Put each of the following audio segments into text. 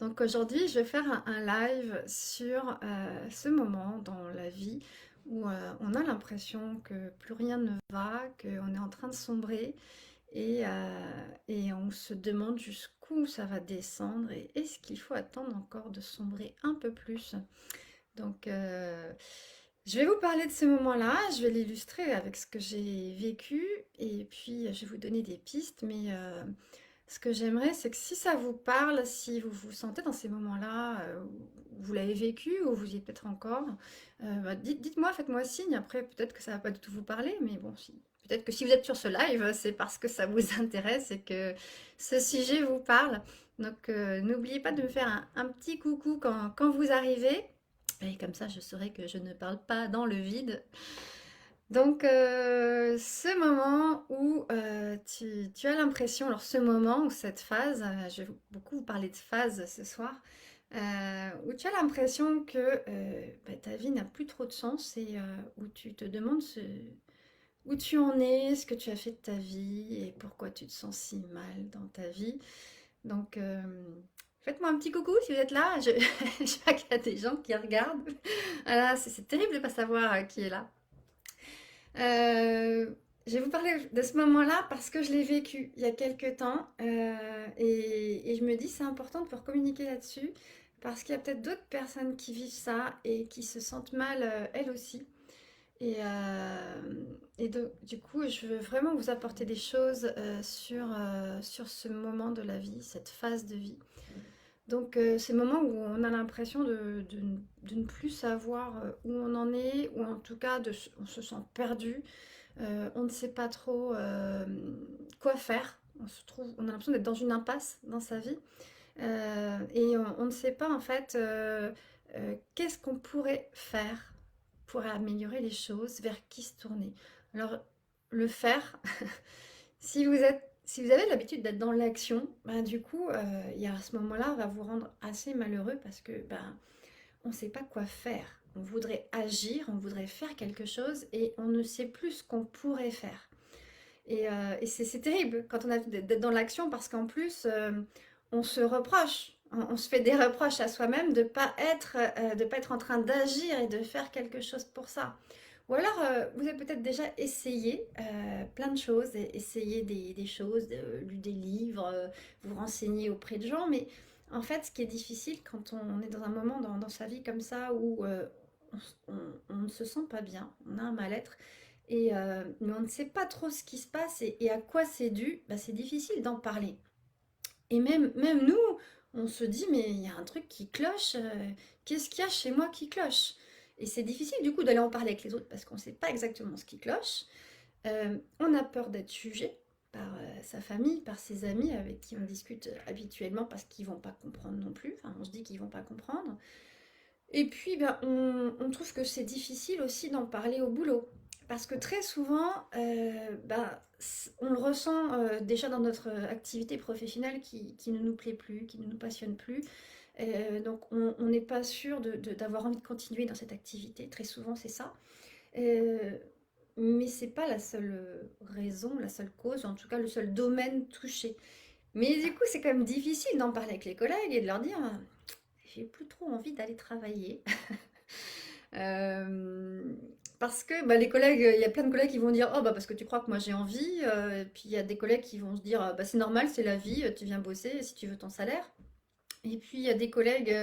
Donc aujourd'hui, je vais faire un live sur ce moment dans la vie où on a l'impression que plus rien ne va, qu'on est en train de sombrer et on se demande jusqu'où ça va descendre et est-ce qu'il faut attendre encore de sombrer un peu plus. Donc je vais vous parler de ce moment-là, je vais l'illustrer avec ce que j'ai vécu et puis je vais vous donner des pistes, mais ce que j'aimerais, c'est que si ça vous parle, si vous vous sentez dans ces moments-là, où vous l'avez vécu ou vous y êtes peut-être encore, dites-moi, faites-moi signe. Après, peut-être que ça va pas du tout vous parler, mais bon, peut-être que si vous êtes sur ce live, c'est parce que ça vous intéresse et que ce sujet vous parle. Donc, n'oubliez pas de me faire un petit coucou quand vous arrivez. Et comme ça, je saurai que je ne parle pas dans le vide. Donc, ce moment où tu as l'impression, alors ce moment ou cette phase, je vais beaucoup vous parler de phase ce soir, où tu as l'impression que ta vie n'a plus trop de sens et où tu te demandes où tu en es, ce que tu as fait de ta vie et pourquoi tu te sens si mal dans ta vie. Donc, faites-moi un petit coucou si vous êtes là. Je vois qu'il y a des gens qui regardent. Voilà, c'est terrible de ne pas savoir qui est là. Euh, je vais vous parler de ce moment-là parce que je l'ai vécu il y a quelques temps et je me dis c'est important de pouvoir communiquer là-dessus parce qu'il y a peut-être d'autres personnes qui vivent ça et qui se sentent mal elles aussi. Du coup, je veux vraiment vous apporter des choses sur ce moment de la vie, cette phase de vie. Donc, ces moments où on a l'impression de ne plus savoir où on en est, ou en tout cas, on se sent perdu, on ne sait pas trop quoi faire. On a l'impression d'être dans une impasse dans sa vie. Et on ne sait pas en fait qu'est-ce qu'on pourrait faire pour améliorer les choses, vers qui se tourner. Alors, le faire, si vous avez l'habitude d'être dans l'action, ben, du coup, il y a à ce moment-là, va vous rendre assez malheureux parce que ben, on ne sait pas quoi faire. On voudrait agir, on voudrait faire quelque chose et on ne sait plus ce qu'on pourrait faire. Et c'est terrible quand on a d'être dans l'action parce qu'en plus, on se reproche, on se fait des reproches à soi-même de pas être en train d'agir et de faire quelque chose pour ça. Ou alors, vous avez peut-être déjà essayé plein de choses, essayé des choses, lu des livres, vous renseigner auprès de gens, mais en fait, ce qui est difficile quand on est dans un moment dans sa vie comme ça où on ne se sent pas bien, on a un mal-être, mais on ne sait pas trop ce qui se passe et à quoi c'est dû, bah, c'est difficile d'en parler. Et même nous, on se dit, mais il y a un truc qui cloche, qu'est-ce qu'il y a chez moi qui cloche? Et c'est difficile du coup d'aller en parler avec les autres parce qu'on ne sait pas exactement ce qui cloche. On a peur d'être jugé par sa famille, par ses amis avec qui on discute habituellement parce qu'ils vont pas comprendre non plus. Enfin, on se dit qu'ils vont pas comprendre. Et puis, ben, on trouve que c'est difficile aussi d'en parler au boulot. Parce que très souvent, ben, on le ressent déjà dans notre activité professionnelle qui ne nous plaît plus, qui ne nous passionne plus. Donc, on n'est pas sûr d'avoir envie de continuer dans cette activité. Très souvent, c'est ça. Euh, mais c'est pas la seule raison, la seule cause, en tout cas le seul domaine touché. Mais du coup, c'est quand même difficile d'en parler avec les collègues et de leur dire, j'ai plus trop envie d'aller travailler. Euh, Parce que bah, les collègues, il y a plein de collègues qui vont dire oh bah parce que tu crois que moi j'ai envie, et puis il y a des collègues qui vont se dire bah c'est normal, c'est la vie, tu viens bosser si tu veux ton salaire. Et puis il y a des collègues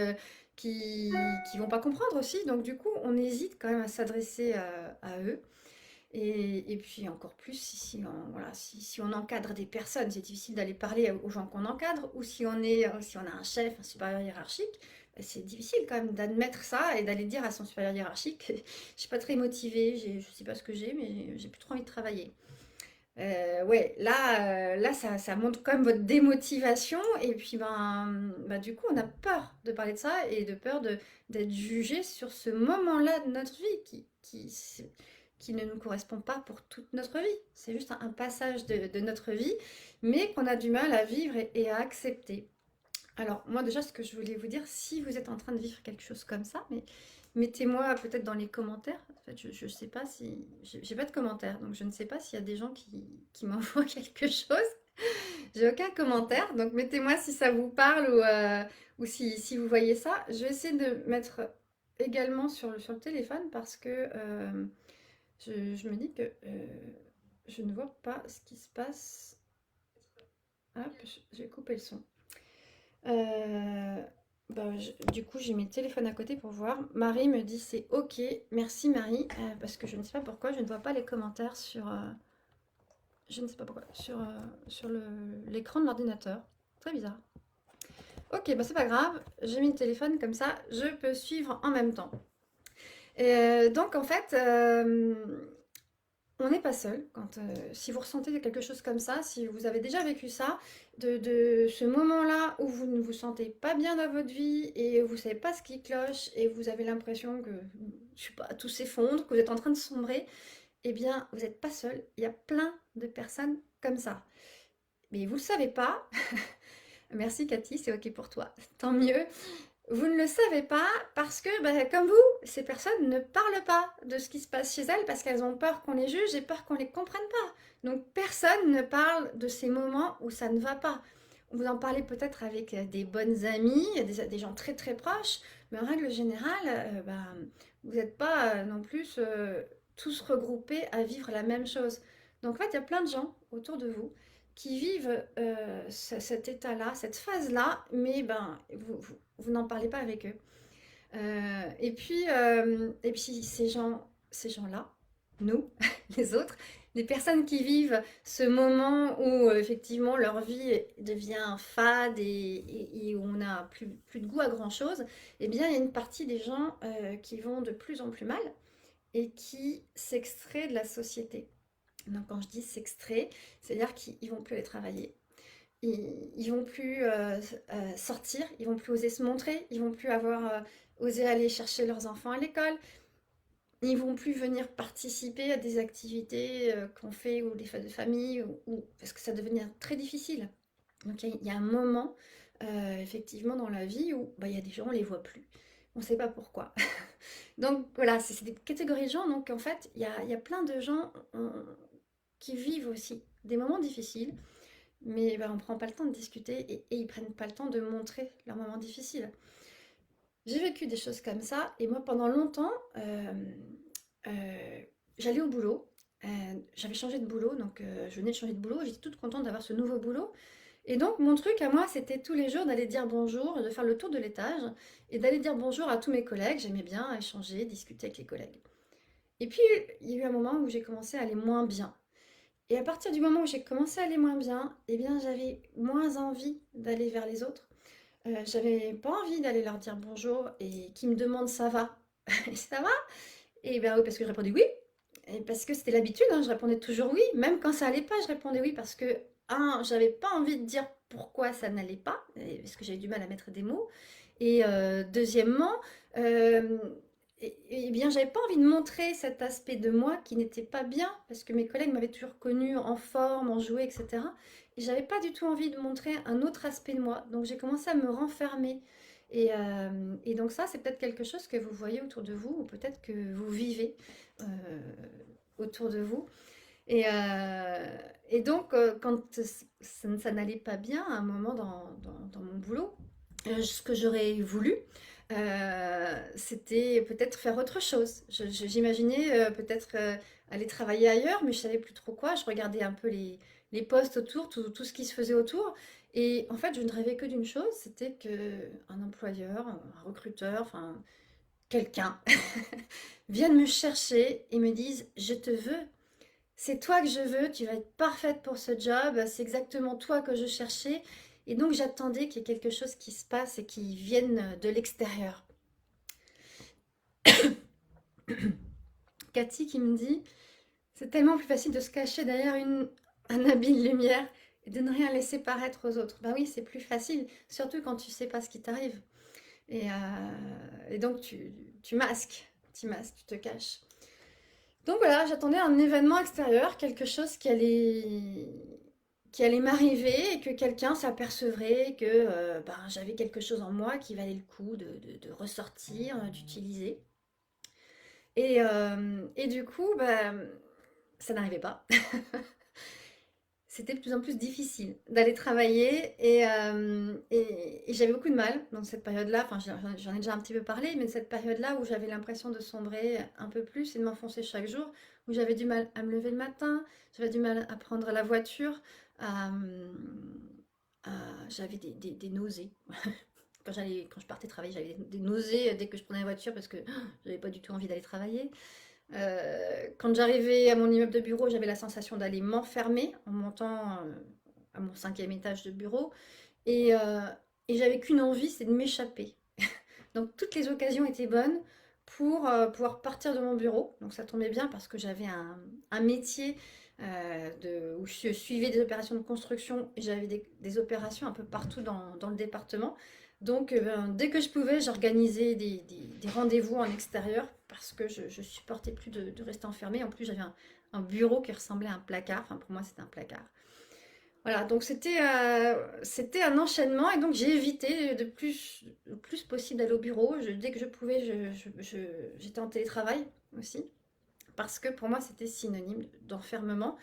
qui vont pas comprendre aussi, donc du coup on hésite quand même à s'adresser à eux. Et puis encore plus voilà, si on encadre des personnes, c'est difficile d'aller parler aux gens qu'on encadre, ou si on a un chef, un supérieur hiérarchique, bah, c'est difficile quand même d'admettre ça et d'aller dire à son supérieur hiérarchique, je suis pas très motivée, je sais pas ce que j'ai, mais j'ai plus trop envie de travailler. Ouais, là ça montre quand même votre démotivation, et puis ben, du coup on a peur de parler de ça et de peur d'être jugé sur ce moment-là de notre vie qui ne nous correspond pas pour toute notre vie. C'est juste un passage de notre vie, mais qu'on a du mal à vivre et à accepter. Alors, moi, déjà, ce que je voulais vous dire, si vous êtes en train de vivre quelque chose comme ça, mais mettez-moi peut-être dans les commentaires. En fait, je ne sais pas si. J'ai pas de commentaires, donc je ne sais pas s'il y a des gens qui m'envoient quelque chose. J'ai aucun commentaire, donc mettez-moi si ça vous parle ou si vous voyez ça. Je vais essayer de mettre également sur le téléphone parce que je me dis que je ne vois pas ce qui se passe. Hop, j'ai coupé le son. Euh, du coup, j'ai mis le téléphone à côté pour voir. Marie me dit c'est ok. Merci Marie, parce que je ne sais pas pourquoi, je ne vois pas les commentaires sur, je ne sais pas pourquoi, sur l'écran de l'ordinateur. Très bizarre. Ok, bah c'est pas grave, j'ai mis le téléphone comme ça, je peux suivre en même temps. Donc en fait, on n'est pas seul. Si vous ressentez quelque chose comme ça, si vous avez déjà vécu ça, de ce moment-là où vous ne vous sentez pas bien dans votre vie et vous ne savez pas ce qui cloche et vous avez l'impression que, je sais pas, tout s'effondre, que vous êtes en train de sombrer, eh bien, vous n'êtes pas seul. Il y a plein de personnes comme ça. Mais vous ne le savez pas. Merci Cathy, c'est ok pour toi. Tant mieux. Vous ne le savez pas parce que, bah, comme vous, ces personnes ne parlent pas de ce qui se passe chez elles parce qu'elles ont peur qu'on les juge et peur qu'on les comprenne pas. Donc personne ne parle de ces moments où ça ne va pas. Vous en parlez peut-être avec des bonnes amies, des gens très très proches, mais en règle générale, bah, vous n'êtes pas non plus tous regroupés à vivre la même chose. Donc en fait, il y a plein de gens autour de vous qui vivent cet état-là, cette phase-là, mais ben, vous n'en parlez pas avec eux. Et puis ces gens-là, nous, les autres, les personnes qui vivent ce moment où effectivement leur vie devient fade et où on n'a plus de goût à grand-chose, eh bien il y a une partie des gens qui vont de plus en plus mal et qui s'extraient de la société. Donc quand je dis s'extrait, c'est-à-dire qu'ils vont plus aller travailler, ils vont plus sortir, ils vont plus oser se montrer, ils vont plus avoir osé aller chercher leurs enfants à l'école, ils vont plus venir participer à des activités qu'on fait ou des fêtes de famille parce que ça devient très difficile. Donc il y a un moment effectivement dans la vie où bah, il y a des gens on les voit plus, on ne sait pas pourquoi. Donc voilà, c'est des catégories de gens. Donc en fait il y a plein de gens qui vivent aussi des moments difficiles mais bah, on ne prend pas le temps de discuter et ils ne prennent pas le temps de montrer leurs moments difficiles. J'ai vécu des choses comme ça et moi pendant longtemps, euh, j'allais au boulot. J'avais changé de boulot, donc je venais de changer de boulot, j'étais toute contente d'avoir ce nouveau boulot. Et donc mon truc à moi, c'était tous les jours d'aller dire bonjour, de faire le tour de l'étage et d'aller dire bonjour à tous mes collègues. J'aimais bien échanger, discuter avec les collègues. Et puis il y a eu un moment où j'ai commencé à aller moins bien. Et à partir du moment où j'ai commencé à aller moins bien, eh bien j'avais moins envie d'aller vers les autres. J'avais pas envie d'aller leur dire bonjour et qu'ils me demandent ça va. Ça va? Et bien oui, parce que je répondais oui. Et parce que c'était l'habitude, hein, je répondais toujours oui. Même quand ça allait pas, je répondais oui parce que, un, j'avais pas envie de dire pourquoi ça n'allait pas, parce que j'avais du mal à mettre des mots. Et deuxièmement, euh, eh bien, j'avais pas envie de montrer cet aspect de moi qui n'était pas bien, parce que mes collègues m'avaient toujours connue en forme, en jouet, etc. Et j'avais pas du tout envie de montrer un autre aspect de moi. Donc j'ai commencé à me renfermer. Et donc ça, c'est peut-être quelque chose que vous voyez autour de vous, ou peut-être que vous vivez euh, autour de vous. Et donc, quand ça n'allait pas bien à un moment dans mon boulot, ce que j'aurais voulu, c'était peut-être faire autre chose. J'imaginais peut-être aller travailler ailleurs, mais je savais plus trop quoi. Je regardais un peu les postes autour, tout ce qui se faisait autour. Et en fait, je ne rêvais que d'une chose, c'était qu'un employeur, un recruteur, enfin quelqu'un, vienne me chercher et me dise, je te veux. C'est toi que je veux, tu vas être parfaite pour ce job, c'est exactement toi que je cherchais. Et donc j'attendais qu'il y ait quelque chose qui se passe et qui vienne de l'extérieur. Cathy qui me dit, c'est tellement plus facile de se cacher derrière un habit de lumière et de ne rien laisser paraître aux autres. Ben oui, c'est plus facile, surtout quand tu sais pas ce qui t'arrive. Et donc tu masques, tu te caches. Donc voilà, j'attendais un événement extérieur, quelque chose qui allait m'arriver et que quelqu'un s'apercevrait que ben, j'avais quelque chose en moi qui valait le coup de ressortir, d'utiliser. Et du coup, ben, ça n'arrivait pas. c'était de plus en plus difficile d'aller travailler et j'avais beaucoup de mal dans cette période-là. Enfin, j'en ai déjà un petit peu parlé, mais cette période-là où j'avais l'impression de sombrer un peu plus et de m'enfoncer chaque jour, où j'avais du mal à me lever le matin, j'avais du mal à prendre la voiture, à, j'avais des nausées. Quand je partais travailler, j'avais des nausées dès que je prenais la voiture parce que j'avais pas du tout envie d'aller travailler. Quand j'arrivais à mon immeuble de bureau, j'avais la sensation d'aller m'enfermer en montant à mon 5e étage de bureau. Et j'avais qu'une envie, c'est de m'échapper. Donc toutes les occasions étaient bonnes pour pouvoir partir de mon bureau. Donc ça tombait bien parce que j'avais un métier où je suivais des opérations de construction et j'avais des opérations un peu partout dans le département. Donc dès que je pouvais, j'organisais des rendez-vous en extérieur parce que je supportais plus de rester enfermée. En plus, j'avais un bureau qui ressemblait à un placard. Enfin, pour moi, c'était un placard. Voilà, donc c'était un enchaînement et donc j'ai évité le plus possible d'aller au bureau. Dès que je pouvais, j'étais en télétravail aussi parce que pour moi c'était synonyme d'enfermement.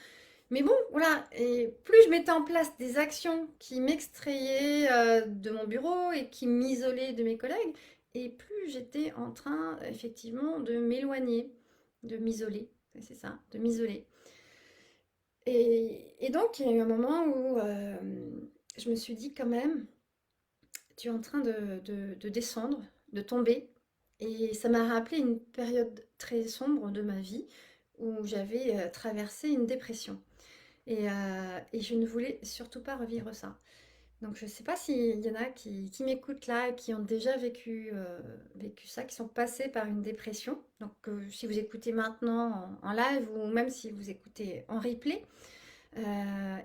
Mais bon, voilà, et plus je mettais en place des actions qui m'extrayaient de mon bureau et qui m'isolaient de mes collègues, et plus j'étais en train effectivement de m'éloigner, de m'isoler, c'est ça, de m'isoler. Et donc, il y a eu un moment où je me suis dit quand même, tu es en train de descendre, de tomber. Et ça m'a rappelé une période très sombre de ma vie où j'avais traversé une dépression. Et je ne voulais surtout pas revivre ça. Donc je ne sais pas s'il y en a qui m'écoutent là, qui ont déjà vécu ça, qui sont passés par une dépression. Donc si vous écoutez maintenant en live ou même si vous écoutez en replay,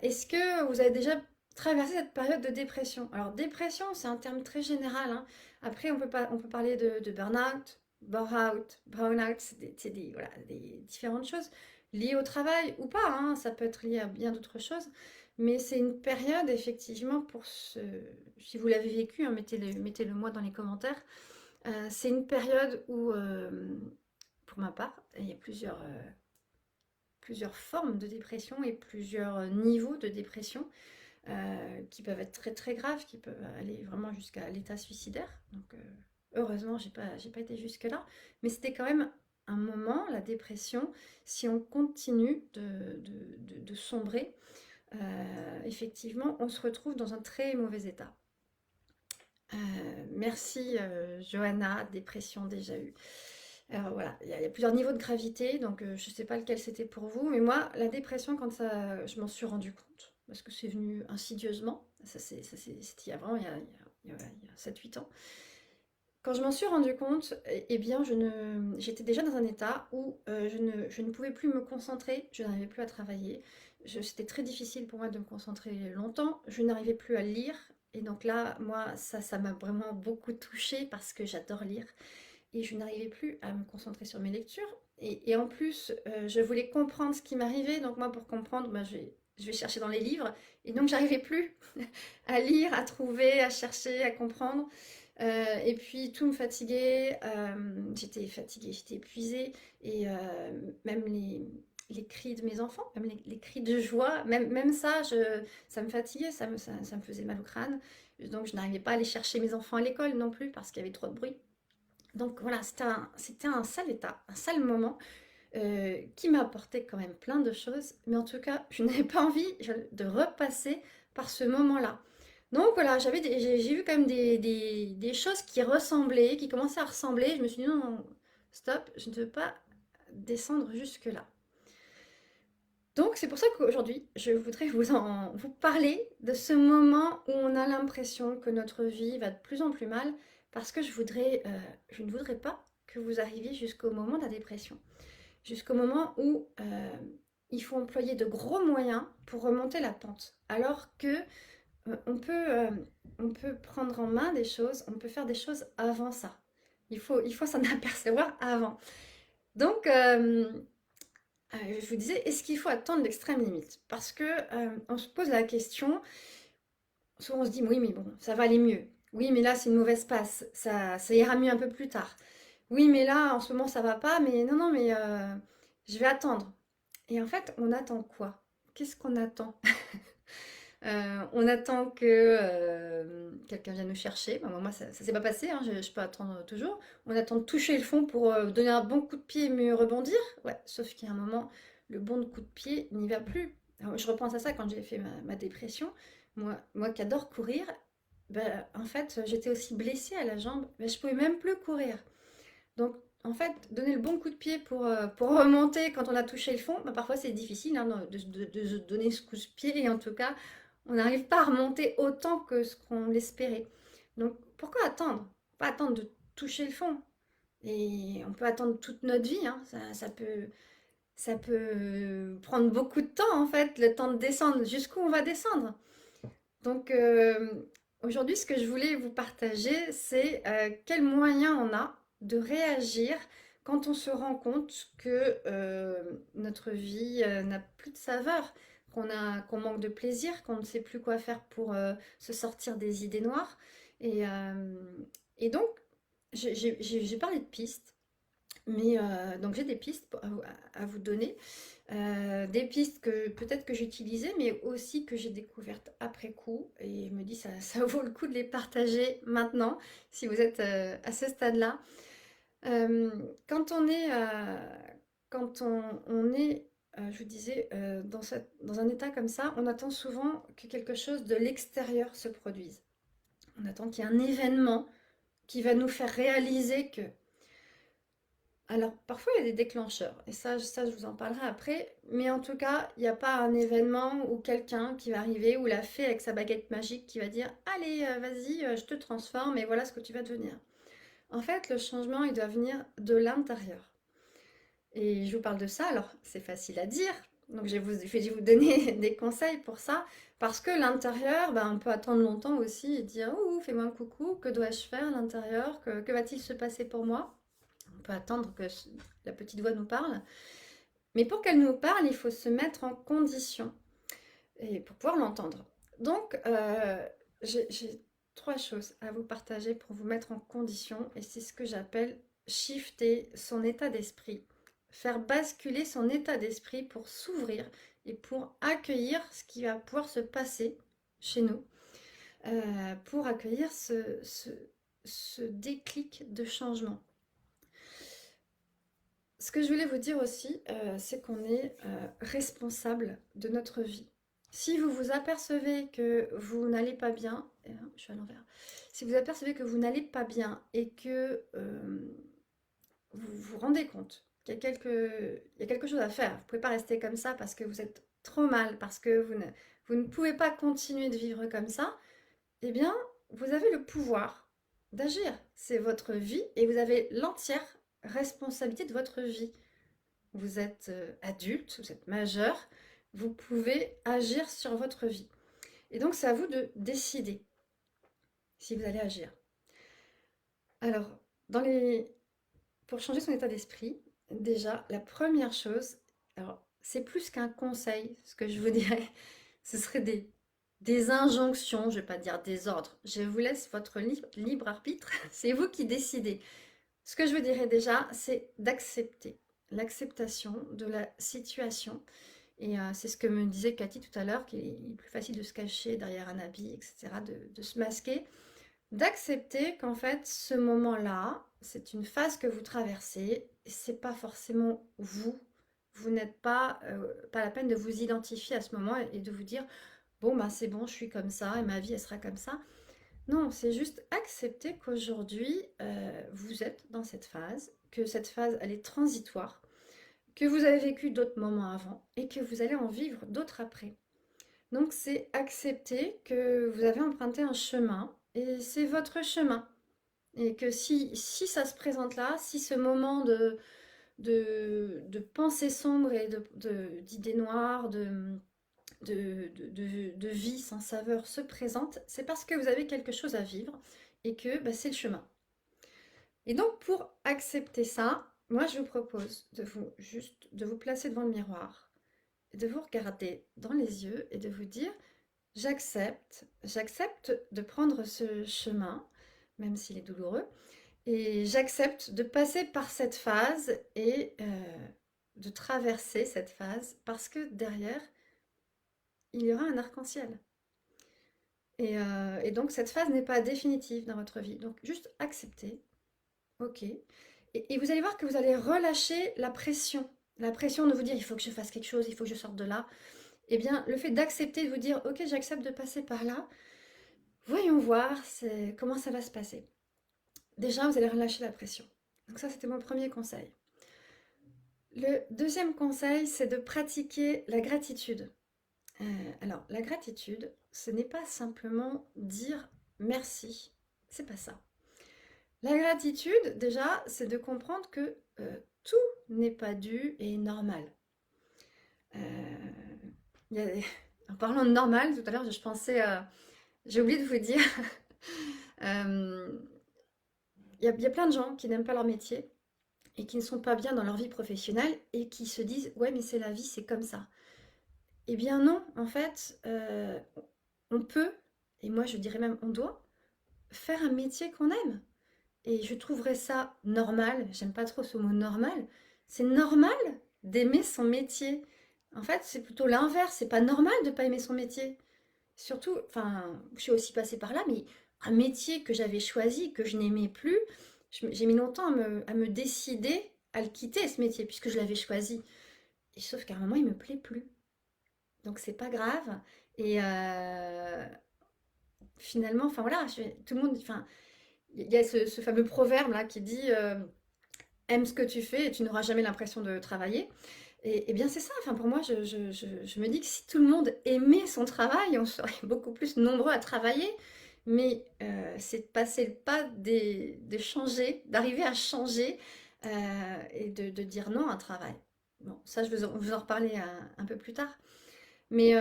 est-ce que vous avez déjà traversé cette période de dépression? Alors, dépression, c'est un terme très général, hein. Après, on peut parler de burn-out, brown-out, voilà, des différentes choses liées au travail ou pas, hein. Ça peut être lié à bien d'autres choses. Mais c'est une période, effectivement, si vous l'avez vécu, hein, mettez-le moi dans les commentaires. C'est une période où, pour ma part, il y a plusieurs formes de dépression et plusieurs niveaux de dépression qui peuvent être très très graves, qui peuvent aller vraiment jusqu'à l'état suicidaire. Donc heureusement, j'ai pas été jusque-là, mais c'était quand même un moment, la dépression, si on continue de sombrer, effectivement, on se retrouve dans un très mauvais état. Merci Johanna, dépression déjà eue. Alors voilà, il y a plusieurs niveaux de gravité, donc je ne sais pas lequel c'était pour vous, mais moi, la dépression, quand ça, je m'en suis rendu compte, parce que c'est venu insidieusement, c'était il y a vraiment il y a 7-8 ans. Quand je m'en suis rendu compte, eh bien, j'étais déjà dans un état où je ne pouvais plus me concentrer, je n'arrivais plus à travailler. C'était très difficile pour moi de me concentrer longtemps, je n'arrivais plus à lire. Et donc là, moi, ça m'a vraiment beaucoup touchée parce que j'adore lire et je n'arrivais plus à me concentrer sur mes lectures. Et en plus, je voulais comprendre ce qui m'arrivait. Donc moi, pour comprendre, bah, je vais chercher dans les livres. Et donc, j'arrivais plus à lire, à trouver, à chercher, à comprendre. Et puis, tout me fatiguait. J'étais fatiguée, j'étais épuisée. Et même les cris de mes enfants, même les cris de joie, même ça, ça me fatiguait, ça me faisait mal au crâne. Donc, je n'arrivais pas à aller chercher mes enfants à l'école non plus parce qu'il y avait trop de bruit. Donc voilà, c'était un sale état, un sale moment qui m'a apporté quand même plein de choses. Mais en tout cas, je n'avais pas envie de repasser par ce moment-là. Donc voilà, j'ai vu quand même des choses qui ressemblaient, qui commençaient à ressembler. Je me suis dit non, non, stop, je ne veux pas descendre jusque-là. Donc c'est pour ça qu'aujourd'hui, je voudrais vous parler de ce moment où on a l'impression que notre vie va de plus en plus mal, parce que je ne voudrais pas que vous arriviez jusqu'au moment de la dépression, jusqu'au moment où il faut employer de gros moyens pour remonter la pente, alors que euh, on peut, euh, on peut prendre en main des choses, on peut faire des choses avant ça. Il faut s'en apercevoir avant. Donc, je vous disais, est-ce qu'il faut attendre l'extrême limite? Parce que on se pose la question, souvent on se dit, oui, mais bon, ça va aller mieux. Oui, mais là, c'est une mauvaise passe. Ça ira mieux un peu plus tard. Oui, mais là, en ce moment, ça va pas. Mais non, non, mais je vais attendre. Et en fait, on attend quoi? qu'est-ce qu'on attend? On attend que quelqu'un vienne nous chercher. Bah, moi, ça ne s'est pas passé, hein, je peux attendre toujours. On attend de toucher le fond pour donner un bon coup de pied et mieux rebondir. Ouais, sauf qu'il y a un moment, le bon coup de pied n'y va plus. Alors, je repense à ça quand j'ai fait ma dépression. Moi qui adore courir, ben, en fait, j'étais aussi blessée à la jambe. Ben, je pouvais même plus courir. Donc, en fait, donner le bon coup de pied pour remonter quand on a touché le fond, bah, parfois c'est difficile hein, de donner ce coup de pied et en tout cas, on n'arrive pas à remonter autant que ce qu'on l'espérait. Donc, pourquoi attendre? Pas attendre de toucher le fond. Et on peut attendre toute notre vie, hein. Ça peut prendre beaucoup de temps en fait, le temps de descendre, jusqu'où on va descendre. Donc, aujourd'hui, ce que je voulais vous partager, c'est quels moyens on a de réagir quand on se rend compte que notre vie n'a plus de saveur, qu'on manque de plaisir, qu'on ne sait plus quoi faire pour se sortir des idées noires. Et, et donc, j'ai parlé de pistes, mais donc j'ai des pistes à vous donner. Des pistes que peut-être que j'utilisais, mais aussi que j'ai découvertes après coup. Et je me dis, ça vaut le coup de les partager maintenant, si vous êtes à ce stade-là. Euh, quand on est, on est je vous disais, dans un état comme ça, on attend souvent que quelque chose de l'extérieur se produise. On attend qu'il y ait un événement qui va nous faire réaliser que alors, parfois, il y a des déclencheurs, et ça, je vous en parlerai après, mais en tout cas, il n'y a pas un événement ou quelqu'un qui va arriver, ou la fée avec sa baguette magique qui va dire, allez, vas-y, je te transforme, et voilà ce que tu vas devenir. En fait, le changement, il doit venir de l'intérieur. Et je vous parle de ça, alors c'est facile à dire, donc je vais vous donner des conseils pour ça, parce que l'intérieur, ben, on peut attendre longtemps aussi et dire, oh, fais-moi un coucou, que dois-je faire à l'intérieur, que va-t-il se passer pour moi? On peut attendre que la petite voix nous parle. Mais pour qu'elle nous parle, il faut se mettre en condition et pour pouvoir l'entendre. Donc, j'ai trois choses à vous partager pour vous mettre en condition et c'est ce que j'appelle shifter son état d'esprit. Faire basculer son état d'esprit pour s'ouvrir et pour accueillir ce qui va pouvoir se passer chez nous, pour accueillir ce déclic de changement. Ce que je voulais vous dire aussi, c'est qu'on est responsable de notre vie. Si vous vous apercevez que vous n'allez pas bien, je suis à l'envers. Si vous apercevez que vous n'allez pas bien et que vous vous rendez compte qu'il y a quelque chose à faire, vous ne pouvez pas rester comme ça parce que vous êtes trop mal, parce que vous ne pouvez pas continuer de vivre comme ça, eh bien, vous avez le pouvoir d'agir. C'est votre vie et vous avez l'entière responsabilité de votre vie. Vous êtes adulte, vous êtes majeur, vous pouvez agir sur votre vie. Et donc, c'est à vous de décider si vous allez agir. Alors, pour changer son état d'esprit, déjà, la première chose, alors, c'est plus qu'un conseil, ce que je vous dirais, ce serait des injonctions, je ne vais pas dire des ordres. Je vous laisse votre libre arbitre, c'est vous qui décidez. Ce que je vous dirais déjà, c'est d'accepter l'acceptation de la situation. Et c'est ce que me disait Cathy tout à l'heure, qu'il est plus facile de se cacher derrière un habit, etc., de se masquer. D'accepter qu'en fait, ce moment-là, c'est une phase que vous traversez, et c'est pas forcément vous. Vous n'êtes pas la peine de vous identifier à ce moment et de vous dire, bon, bah, c'est bon, je suis comme ça, et ma vie, elle sera comme ça. Non, c'est juste accepter qu'aujourd'hui, vous êtes dans cette phase, que cette phase, elle est transitoire, que vous avez vécu d'autres moments avant et que vous allez en vivre d'autres après. Donc, c'est accepter que vous avez emprunté un chemin et c'est votre chemin. Et que si ça se présente là, si ce moment de pensée sombre et d'idées noires, de vie sans saveur se présente, c'est parce que vous avez quelque chose à vivre et que bah, c'est le chemin. Et donc pour accepter ça, moi je vous propose de vous placer devant le miroir, de vous regarder dans les yeux et de vous dire j'accepte de prendre ce chemin, même s'il est douloureux, et j'accepte de passer par cette phase et de traverser cette phase parce que derrière, il y aura un arc-en-ciel. Et donc cette phase n'est pas définitive dans votre vie. Donc juste accepter, ok. Et vous allez voir que vous allez relâcher la pression. La pression de vous dire il faut que je fasse quelque chose, il faut que je sorte de là. Eh bien, le fait d'accepter, de vous dire ok, j'accepte de passer par là, voyons voir comment ça va se passer. Déjà, vous allez relâcher la pression. Donc ça, c'était mon premier conseil. Le deuxième conseil, c'est de pratiquer la gratitude. Alors, la gratitude, ce n'est pas simplement dire merci. C'est pas ça. La gratitude, déjà, c'est de comprendre que tout n'est pas dû et normal. Il y a- En parlant de normal, tout à l'heure, je pensais, j'ai oublié de vous dire, euh, il y a plein de gens qui n'aiment pas leur métier et qui ne sont pas bien dans leur vie professionnelle et qui se disent, ouais, mais c'est la vie, c'est comme ça. Eh bien non, en fait, on peut, et moi je dirais même on doit, faire un métier qu'on aime. Et je trouverais ça normal, j'aime pas trop ce mot normal, c'est normal d'aimer son métier. En fait, c'est plutôt l'inverse, c'est pas normal de pas aimer son métier. Surtout, enfin, je suis aussi passée par là, mais un métier que j'avais choisi, que je n'aimais plus, j'ai mis longtemps à me décider à le quitter, ce métier, puisque je l'avais choisi. Et sauf qu'à un moment, il me plaît plus. Donc c'est pas grave. Et finalement, enfin voilà, tout le monde, enfin, il y a ce fameux proverbe là qui dit aime ce que tu fais et tu n'auras jamais l'impression de travailler. Et bien c'est ça, enfin pour moi, je me dis que si tout le monde aimait son travail, on serait beaucoup plus nombreux à travailler. Mais c'est de passer le pas de changer, d'arriver à changer et de dire non à un travail. Bon, ça, je vais vous en reparler un peu plus tard. Mais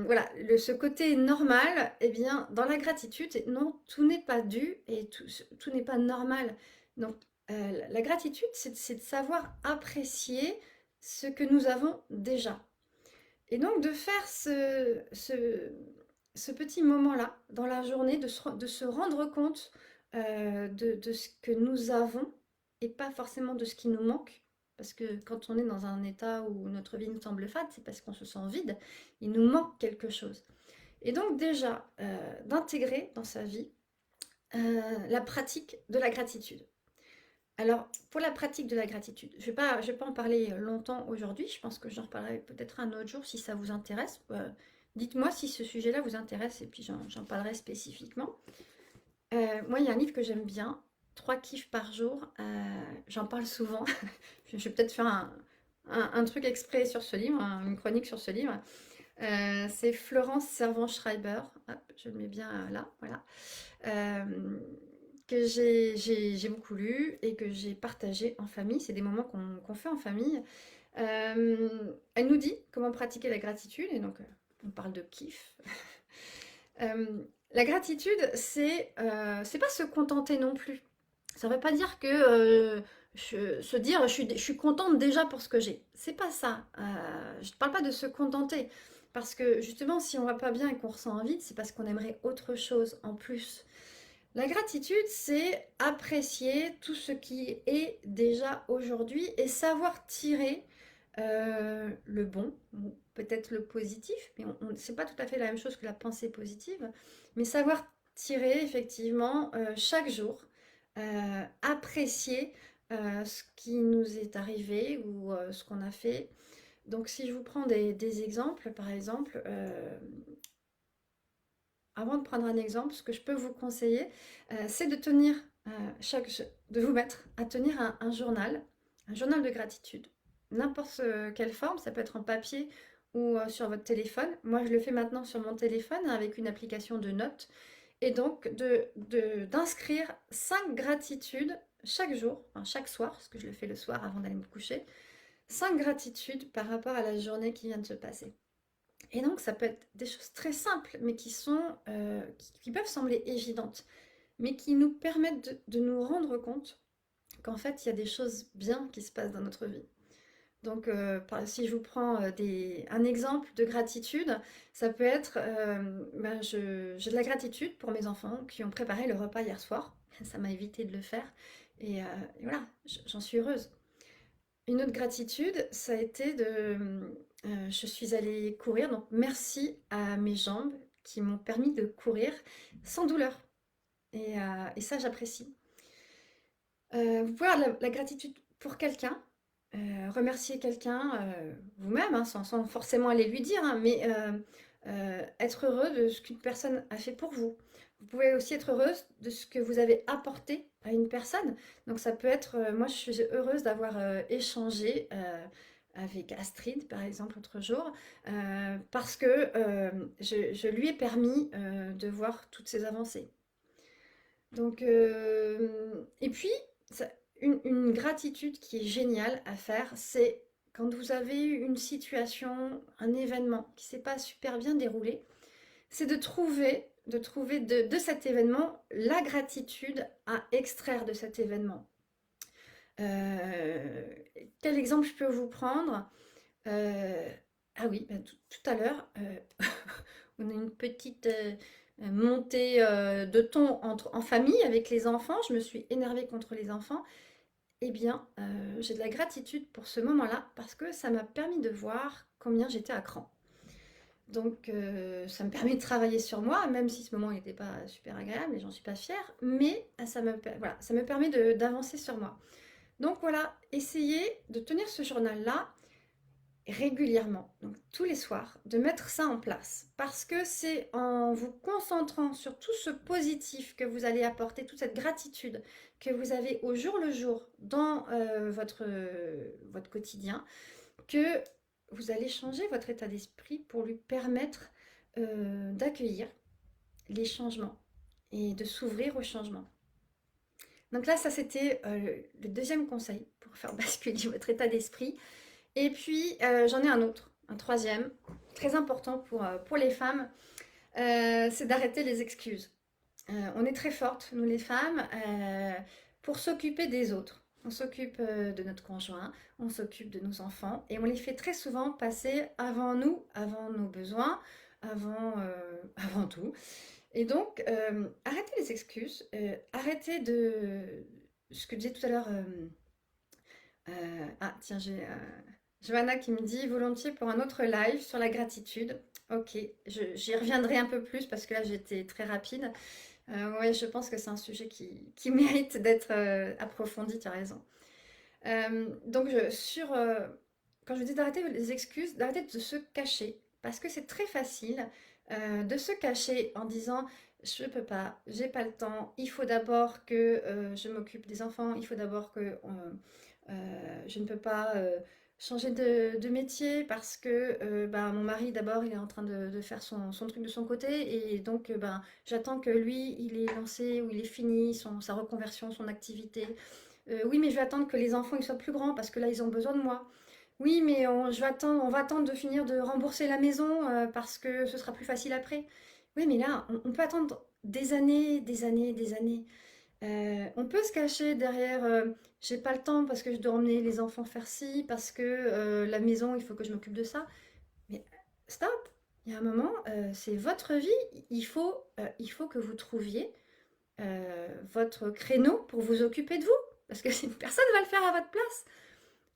voilà, ce côté normal, eh bien, dans la gratitude, non, tout n'est pas dû et tout n'est pas normal. Donc, la gratitude, c'est de savoir apprécier ce que nous avons déjà. Et donc, de faire ce petit moment-là dans la journée, de se rendre compte de ce que nous avons et pas forcément de ce qui nous manque. Parce que quand on est dans un état où notre vie nous semble fade, c'est parce qu'on se sent vide, il nous manque quelque chose. Et donc déjà, d'intégrer dans sa vie la pratique de la gratitude. Alors, pour la pratique de la gratitude, je vais pas en parler longtemps aujourd'hui, je pense que j'en reparlerai peut-être un autre jour si ça vous intéresse. Dites-moi si ce sujet-là vous intéresse et puis j'en parlerai spécifiquement. Moi, il y a un livre que j'aime bien, 3 kiffs par jour, j'en parle souvent. Je vais peut-être faire un truc exprès sur ce livre, une chronique sur ce livre. C'est Florence Servan-Schreiber, hop, je le mets bien là, voilà. Euh, que j'ai beaucoup lu et que j'ai partagé en famille. C'est des moments qu'on fait en famille. Elle nous dit comment pratiquer la gratitude, et donc on parle de kiff. La gratitude, c'est pas se contenter non plus. Ça ne veut pas dire que se dire je suis contente déjà pour ce que j'ai. C'est pas ça. Je ne parle pas de se contenter. Parce que justement, si on va pas bien et qu'on ressent un vide, c'est parce qu'on aimerait autre chose en plus. La gratitude, c'est apprécier tout ce qui est déjà aujourd'hui et savoir tirer le bon, ou peut-être le positif, mais c'est pas tout à fait la même chose que la pensée positive, mais savoir tirer effectivement chaque jour, apprécier ce qui nous est arrivé ou ce qu'on a fait. Donc si je vous prends des exemples, par exemple, avant de prendre un exemple, ce que je peux vous conseiller, c'est de tenir de vous mettre à tenir un journal de gratitude. N'importe quelle forme, ça peut être en papier ou sur votre téléphone. Moi, je le fais maintenant sur mon téléphone avec une application de notes. Et donc, d'inscrire 5 gratitudes chaque jour, enfin, chaque soir, parce que je le fais le soir avant d'aller me coucher, 5 gratitudes par rapport à la journée qui vient de se passer. Et donc, ça peut être des choses très simples, mais qui peuvent sembler évidentes, mais qui nous permettent de nous rendre compte qu'en fait, il y a des choses bien qui se passent dans notre vie. Donc, si je vous prends un exemple de gratitude, ça peut être, j'ai de la gratitude pour mes enfants qui ont préparé le repas hier soir. Ça m'a évité de le faire. Et voilà, j'en suis heureuse. Une autre gratitude, ça a été je suis allée courir, donc merci à mes jambes qui m'ont permis de courir sans douleur. Et ça, j'apprécie. Vous pouvez avoir de la gratitude pour quelqu'un, remercier quelqu'un, vous-même, hein, sans forcément aller lui dire, hein, mais être heureux de ce qu'une personne a fait pour vous. Vous pouvez aussi être heureuse de ce que vous avez apporté à une personne. Donc ça peut être, moi je suis heureuse d'avoir échangé avec Astrid, par exemple, l'autre jour, parce que je lui ai permis de voir toutes ses avancées. Donc, et puis, ça- une gratitude qui est géniale à faire, c'est quand vous avez eu une situation, un événement qui s'est pas super bien déroulé, c'est de cet événement la gratitude à extraire de cet événement. Euh, Quel exemple je peux vous prendre? Euh, ah oui, bah, tout à l'heure, on a une petite montée de ton en famille avec les enfants. Je me suis énervée contre les enfants. Eh bien, j'ai de la gratitude pour ce moment-là parce que ça m'a permis de voir combien j'étais à cran. Donc, ça me permet de travailler sur moi, même si ce moment n'était pas super agréable et j'en suis pas fière. Mais voilà, ça me permet d'avancer sur moi. Donc voilà, essayez de tenir ce journal-là régulièrement, donc tous les soirs, de mettre ça en place. Parce que c'est en vous concentrant sur tout ce positif que vous allez apporter, toute cette gratitude que vous avez au jour le jour dans votre quotidien, que vous allez changer votre état d'esprit pour lui permettre d'accueillir les changements et de s'ouvrir aux changements. Donc là, ça c'était le deuxième conseil pour faire basculer votre état d'esprit. Et puis, j'en ai un autre, un troisième, très important pour les femmes, c'est d'arrêter les excuses. On est très fortes, nous les femmes, pour s'occuper des autres. On s'occupe de notre conjoint, on s'occupe de nos enfants, et on les fait très souvent passer avant nous, avant nos besoins, avant tout. Et donc, arrêtez les excuses, arrêtez de... Ce que je disais tout à l'heure... ah, tiens, j'ai Johanna qui me dit volontiers pour un autre live sur la gratitude. Ok, j'y reviendrai un peu plus parce que là j'étais très rapide. Ouais, je pense que c'est un sujet qui mérite d'être approfondi, tu as raison. Donc, quand je dis d'arrêter les excuses, d'arrêter de se cacher, parce que c'est très facile de se cacher en disant je peux pas, j'ai pas le temps, il faut d'abord que je m'occupe des enfants, il faut d'abord que je ne peux pas changer de métier parce que ben, mon mari d'abord il est en train de faire son truc de son côté et donc ben, j'attends que lui il est lancé ou il est fini sa reconversion, son activité. Oui, mais je vais attendre que les enfants ils soient plus grands parce que là, ils ont besoin de moi. Oui, mais on va attendre de finir de rembourser la maison parce que ce sera plus facile après. Oui, mais là, on peut attendre des années, des années, des années. On peut se cacher derrière j'ai pas le temps parce que je dois emmener les enfants faire ci, parce que la maison, il faut que je m'occupe de ça. Mais stop! Il y a un moment, c'est votre vie. Il faut que vous trouviez votre créneau pour vous occuper de vous. Parce que personne ne va le faire à votre place.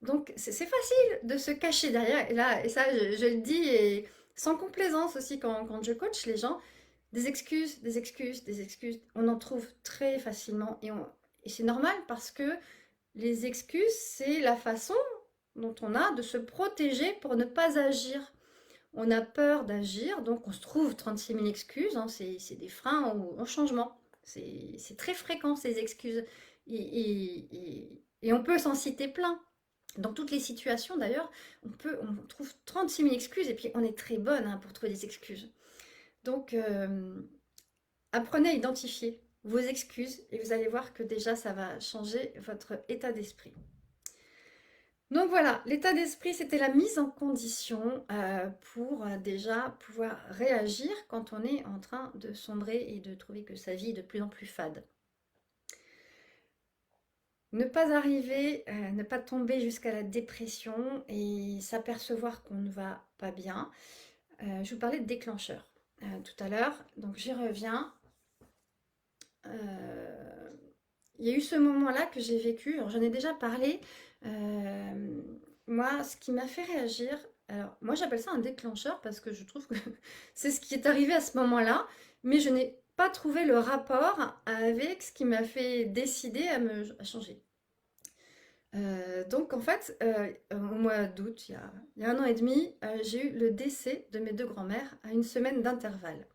Donc c'est facile de se cacher derrière. Et ça, je le dis et sans complaisance aussi quand je coach les gens. Des excuses, des excuses, des excuses. On en trouve très facilement. Et c'est normal parce que les excuses, c'est la façon dont on a de se protéger pour ne pas agir. On a peur d'agir, donc on se trouve 36 000 excuses, hein, c'est des freins au changement. C'est très fréquent ces excuses. Et on peut s'en citer plein. Dans toutes les situations d'ailleurs, on trouve 36 000 excuses et puis on est très bonne hein, pour trouver des excuses. Donc apprenez à identifier vos excuses et vous allez voir que déjà ça va changer votre état d'esprit. Donc voilà, l'état d'esprit, c'était la mise en condition pour déjà pouvoir réagir quand on est en train de sombrer et de trouver que sa vie est de plus en plus fade. Ne pas arriver, ne pas tomber jusqu'à la dépression et s'apercevoir qu'on ne va pas bien. Je vous parlais de déclencheur tout à l'heure, donc j'y reviens. il y a eu ce moment-là que j'ai vécu, alors j'en ai déjà parlé. euh, Moi, ce qui m'a fait réagir, alors moi j'appelle ça un déclencheur parce que je trouve que c'est ce qui est arrivé à ce moment-là, mais je n'ai pas trouvé le rapport avec ce qui m'a fait décider à changer. Donc en fait, au mois d'août, il y a un an et demi, j'ai eu le décès de mes deux grands-mères à une semaine d'intervalle.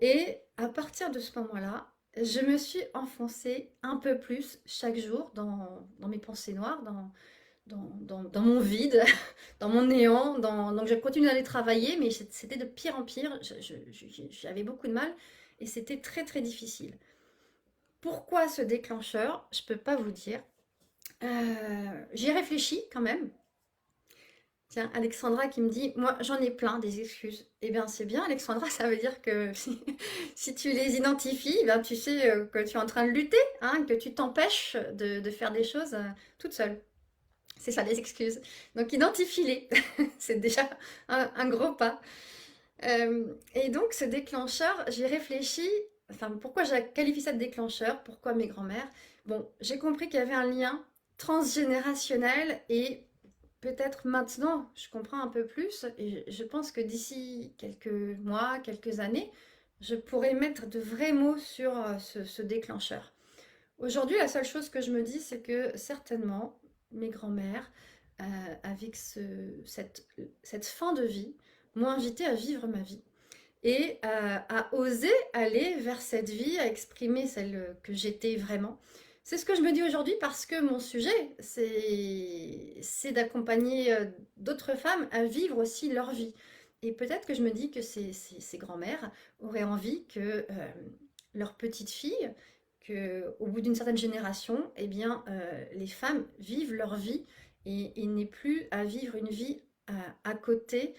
Et à partir de ce moment-là, je me suis enfoncée un peu plus chaque jour dans mes pensées noires, dans mon vide, dans mon néant. Donc je continue d'aller travailler, mais c'était de pire en pire. J'avais beaucoup de mal et c'était très très difficile. Pourquoi ce déclencheur? Je ne peux pas vous dire. J'y ai réfléchi quand même. Tiens, Alexandra qui me dit, moi j'en ai plein des excuses. Eh bien c'est bien Alexandra, ça veut dire que si tu les identifies, ben, tu sais que tu es en train de lutter, hein, que tu t'empêches de faire des choses toute seule. C'est ça les excuses. Donc identifie-les, c'est déjà un gros pas. Et donc ce déclencheur, j'ai réfléchi, enfin pourquoi je qualifie ça de déclencheur, pourquoi mes grands-mères. Bon, j'ai compris qu'il y avait un lien transgénérationnel et peut-être maintenant, je comprends un peu plus et je pense que d'ici quelques mois, quelques années, je pourrais mettre de vrais mots sur ce déclencheur. Aujourd'hui, la seule chose que je me dis, c'est que certainement, mes grands-mères, avec cette fin de vie, m'ont invité à vivre ma vie et à oser aller vers cette vie, à exprimer celle que j'étais vraiment. C'est ce que je me dis aujourd'hui parce que mon sujet, c'est d'accompagner d'autres femmes à vivre aussi leur vie. Et peut-être que je me dis que ces grands-mères auraient envie que leur petite fille, que au bout d'une certaine génération, eh bien, les femmes vivent leur vie et n'aient plus à vivre une vie à côté,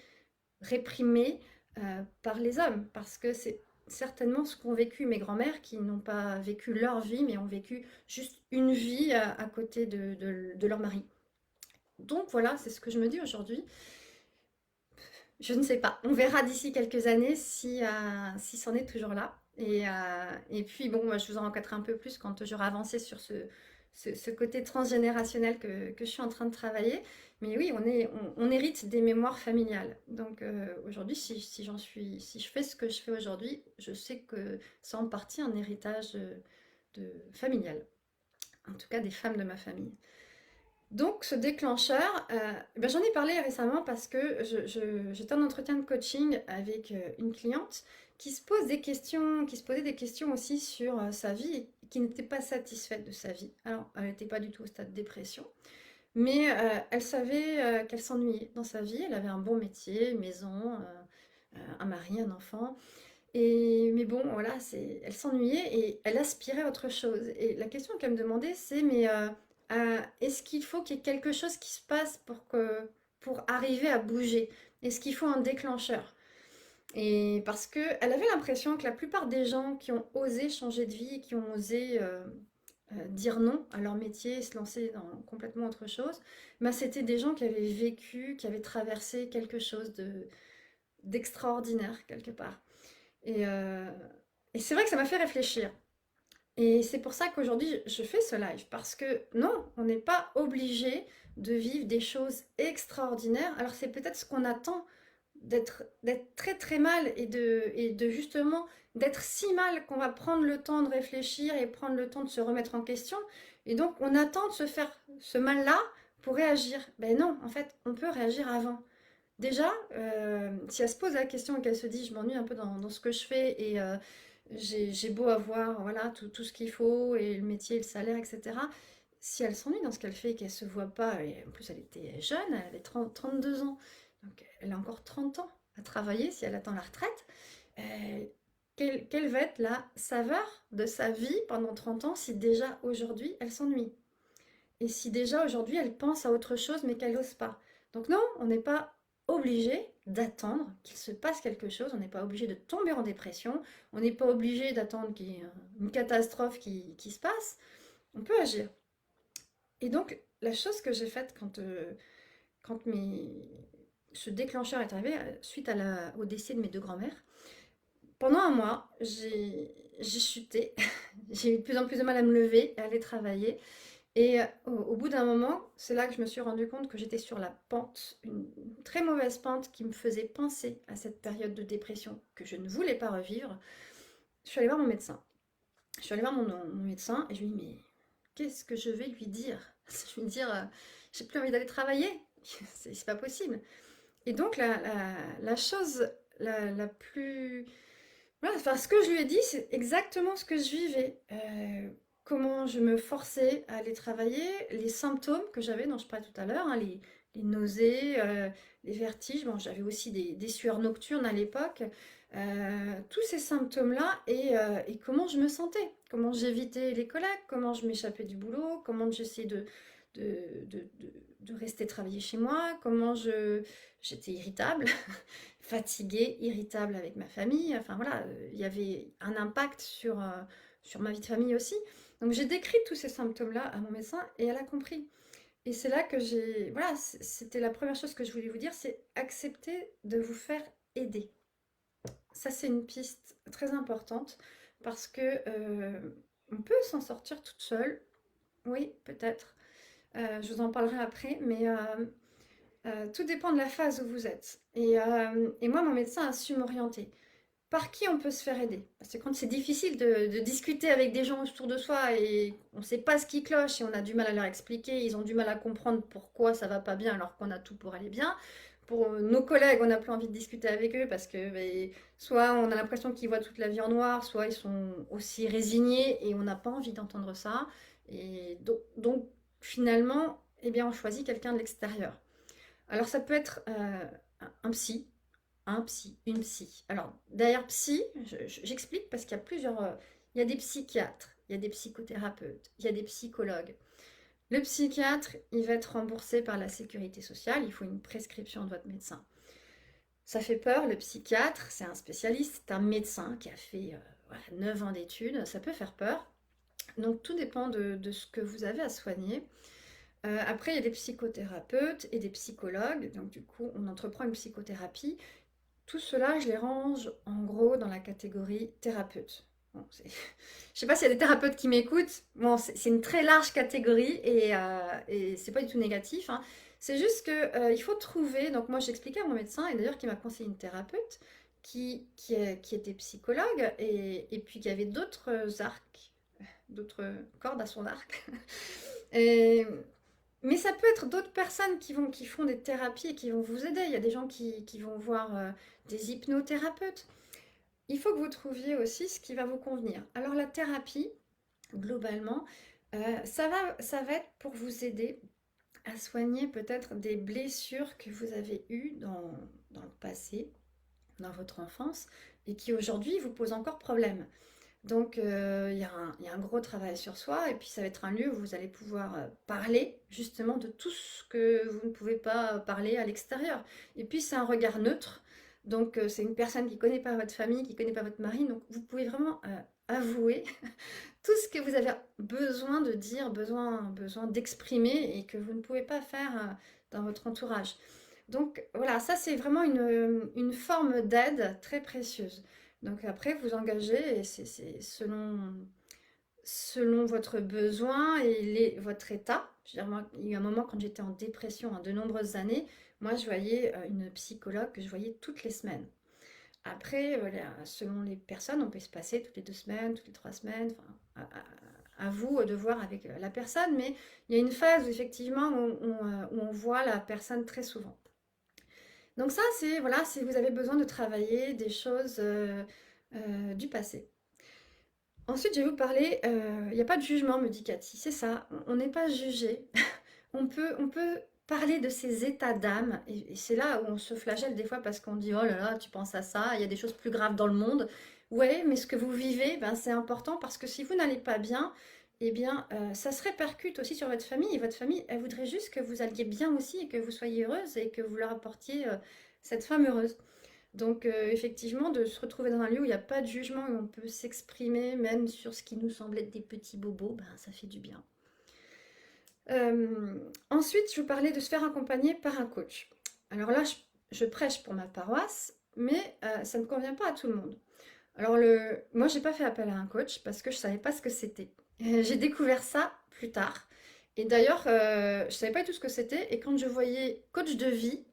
réprimée, par les hommes, parce que c'est certainement ce qu'ont vécu mes grands-mères qui n'ont pas vécu leur vie, mais ont vécu juste une vie à côté de leur mari. Donc voilà, c'est ce que je me dis aujourd'hui. Je ne sais pas, on verra d'ici quelques années si c'en est toujours là. Et puis bon, moi, je vous en rencontrerai un peu plus quand j'aurai avancé sur ce côté transgénérationnel que je suis en train de travailler. Mais oui, on hérite des mémoires familiales. Donc aujourd'hui, si je fais ce que je fais aujourd'hui, je sais que c'est en partie un héritage familial. En tout cas, des femmes de ma famille. Donc, ce déclencheur, ben, j'en ai parlé récemment parce que j'étais en entretien de coaching avec une cliente qui se pose des questions, qui se posait des questions aussi sur sa vie et qui n'était pas satisfaite de sa vie. Alors, elle n'était pas du tout au stade de dépression, mais elle savait qu'elle s'ennuyait dans sa vie. Elle avait un bon métier, une maison, un mari, un enfant. Mais bon, voilà, elle s'ennuyait et elle aspirait à autre chose. Et la question qu'elle me demandait, c'est mais est-ce qu'il faut qu'il y ait quelque chose qui se passe pour arriver à bouger? Est-ce qu'il faut un déclencheur? Et parce que elle avait l'impression que la plupart des gens qui ont osé changer de vie, qui ont osé dire non à leur métier et se lancer dans complètement autre chose, bah, c'était des gens qui avaient vécu, qui avaient traversé quelque chose d'extraordinaire quelque part. Et, euh, et c'est vrai que ça m'a fait réfléchir. Et c'est pour ça qu'aujourd'hui, je fais ce live. Parce que non, on n'est pas obligé de vivre des choses extraordinaires. Alors c'est peut-être ce qu'on attend d'être très très mal et de justement d'être si mal qu'on va prendre le temps de réfléchir et prendre le temps de se remettre en question. Et donc on attend de se faire ce mal-là pour réagir. Ben non, en fait, on peut réagir avant. Déjà, si elle se pose la question et qu'elle se dit je m'ennuie un peu dans ce que je fais et j'ai beau avoir voilà, tout ce qu'il faut et le métier, le salaire, etc. Si elle s'ennuie dans ce qu'elle fait et qu'elle se voit pas, et en plus elle était jeune, elle avait 32 ans, donc elle a encore 30 ans à travailler si elle attend la retraite, euh, quelle va être la saveur de sa vie pendant 30 ans si déjà aujourd'hui elle s'ennuie? Et si déjà aujourd'hui elle pense à autre chose mais qu'elle n'ose pas. Donc non, on n'est pas obligé d'attendre qu'il se passe quelque chose, on n'est pas obligé de tomber en dépression, on n'est pas obligé d'attendre qu'il y ait une catastrophe qui se passe, on peut agir. Et donc la chose que j'ai faite quand ce déclencheur est arrivé, suite au décès de mes deux grands-mères, pendant un mois, j'ai chuté. J'ai eu de plus en plus de mal à me lever et à aller travailler. Et au bout d'un moment, c'est là que je me suis rendu compte que j'étais sur la pente, une très mauvaise pente qui me faisait penser à cette période de dépression que je ne voulais pas revivre. Je suis allée voir mon médecin. Je suis allée voir mon médecin et je lui ai dit, mais qu'est-ce que je vais lui dire? Je vais lui dire, j'ai plus envie d'aller travailler. C'est pas possible. Et donc, la chose la plus... Voilà, enfin, ce que je lui ai dit, c'est exactement ce que je vivais. Comment je me forçais à aller travailler, les symptômes que j'avais dont je parlais tout à l'heure, hein, les nausées, les vertiges. Bon, j'avais aussi des sueurs nocturnes à l'époque. Tous ces symptômes-là et comment je me sentais, comment j'évitais les collègues, comment je m'échappais du boulot, comment j'essayais de rester travailler chez moi, j'étais irritable, fatiguée, irritable avec ma famille. Enfin voilà, il y avait un impact sur ma vie de famille aussi. Donc j'ai décrit tous ces symptômes-là à mon médecin et elle a compris. Et c'est là que voilà, c'était la première chose que je voulais vous dire, c'est accepter de vous faire aider. Ça, c'est une piste très importante parce que on peut s'en sortir toute seule. Oui, peut-être. Je vous en parlerai après, mais tout dépend de la phase où vous êtes. Et moi, mon médecin a su m'orienter. Par qui on peut se faire aider? Parce que quand c'est difficile de discuter avec des gens autour de soi et on ne sait pas ce qui cloche et on a du mal à leur expliquer, ils ont du mal à comprendre pourquoi ça va pas bien alors qu'on a tout pour aller bien. Pour nos collègues, on n'a plus envie de discuter avec eux parce que soit on a l'impression qu'ils voient toute la vie en noir, soit ils sont aussi résignés et on n'a pas envie d'entendre ça. Et donc, finalement, eh bien, on choisit quelqu'un de l'extérieur. Alors ça peut être un psy, une psy. Alors, derrière psy, j'explique parce qu'il y a il y a des psychiatres, il y a des psychothérapeutes, il y a des psychologues. Le psychiatre, il va être remboursé par la sécurité sociale, il faut une prescription de votre médecin. Ça fait peur, le psychiatre, c'est un spécialiste, c'est un médecin qui a fait 9 ans d'études, ça peut faire peur. Donc tout dépend de ce que vous avez à soigner. Après, il y a des psychothérapeutes et des psychologues, donc du coup, on entreprend une psychothérapie. Tout cela, je les range en gros dans la catégorie thérapeute. Bon, je ne sais pas s'il y a des thérapeutes qui m'écoutent. Bon, c'est une très large catégorie et c'est pas du tout négatif, hein. C'est juste que il faut trouver. Donc moi, j'expliquais à mon médecin et d'ailleurs qui m'a conseillé une thérapeute qui était psychologue et puis qui avait d'autres arcs, d'autres cordes à son arc. Et mais ça peut être d'autres personnes qui font des thérapies et qui vont vous aider. Il y a des gens qui vont voir des hypnothérapeutes. Il faut que vous trouviez aussi ce qui va vous convenir. Alors la thérapie, globalement, ça va être pour vous aider à soigner peut-être des blessures que vous avez eues dans le passé, dans votre enfance, et qui aujourd'hui vous posent encore problème. Donc, il y a un gros travail sur soi, et puis ça va être un lieu où vous allez pouvoir parler justement de tout ce que vous ne pouvez pas parler à l'extérieur. Et puis, c'est un regard neutre, donc c'est une personne qui ne connaît pas votre famille, qui ne connaît pas votre mari, donc vous pouvez vraiment avouer tout ce que vous avez besoin de dire, besoin d'exprimer, et que vous ne pouvez pas faire dans votre entourage. Donc voilà, ça c'est vraiment une forme d'aide très précieuse. Donc après, vous engagez et c'est selon votre besoin et votre état. Je veux dire, moi, il y a eu un moment quand j'étais en dépression, de nombreuses années, moi je voyais une psychologue que je voyais toutes les semaines. Après, voilà, selon les personnes, on peut se passer toutes les 2 semaines, toutes les 3 semaines, enfin, à vous de voir avec la personne, mais il y a une phase où effectivement où on voit la personne très souvent. Donc ça, c'est voilà, si vous avez besoin de travailler des choses du passé. Ensuite, je vais vous parler, il n'y a pas de jugement, me dit Cathy, c'est ça, on n'est pas jugé. On peut parler de ces états d'âme, et c'est là où on se flagelle des fois parce qu'on dit, oh là là, tu penses à ça, il y a des choses plus graves dans le monde. Ouais, mais ce que vous vivez, ben, c'est important parce que si vous n'allez pas bien, eh bien, ça se répercute aussi sur votre famille, et votre famille, elle voudrait juste que vous alliez bien aussi, et que vous soyez heureuse, et que vous leur apportiez cette femme heureuse. Donc, effectivement, de se retrouver dans un lieu où il n'y a pas de jugement, où on peut s'exprimer même sur ce qui nous semble être des petits bobos, ben, ça fait du bien. Ensuite, je vous parlais de se faire accompagner par un coach. Alors là, je prêche pour ma paroisse, mais ça ne convient pas à tout le monde. Alors, moi, j'ai pas fait appel à un coach parce que je savais pas ce que c'était. J'ai découvert ça plus tard. Et d'ailleurs, je savais pas du tout ce que c'était. Et quand je voyais coach de vie,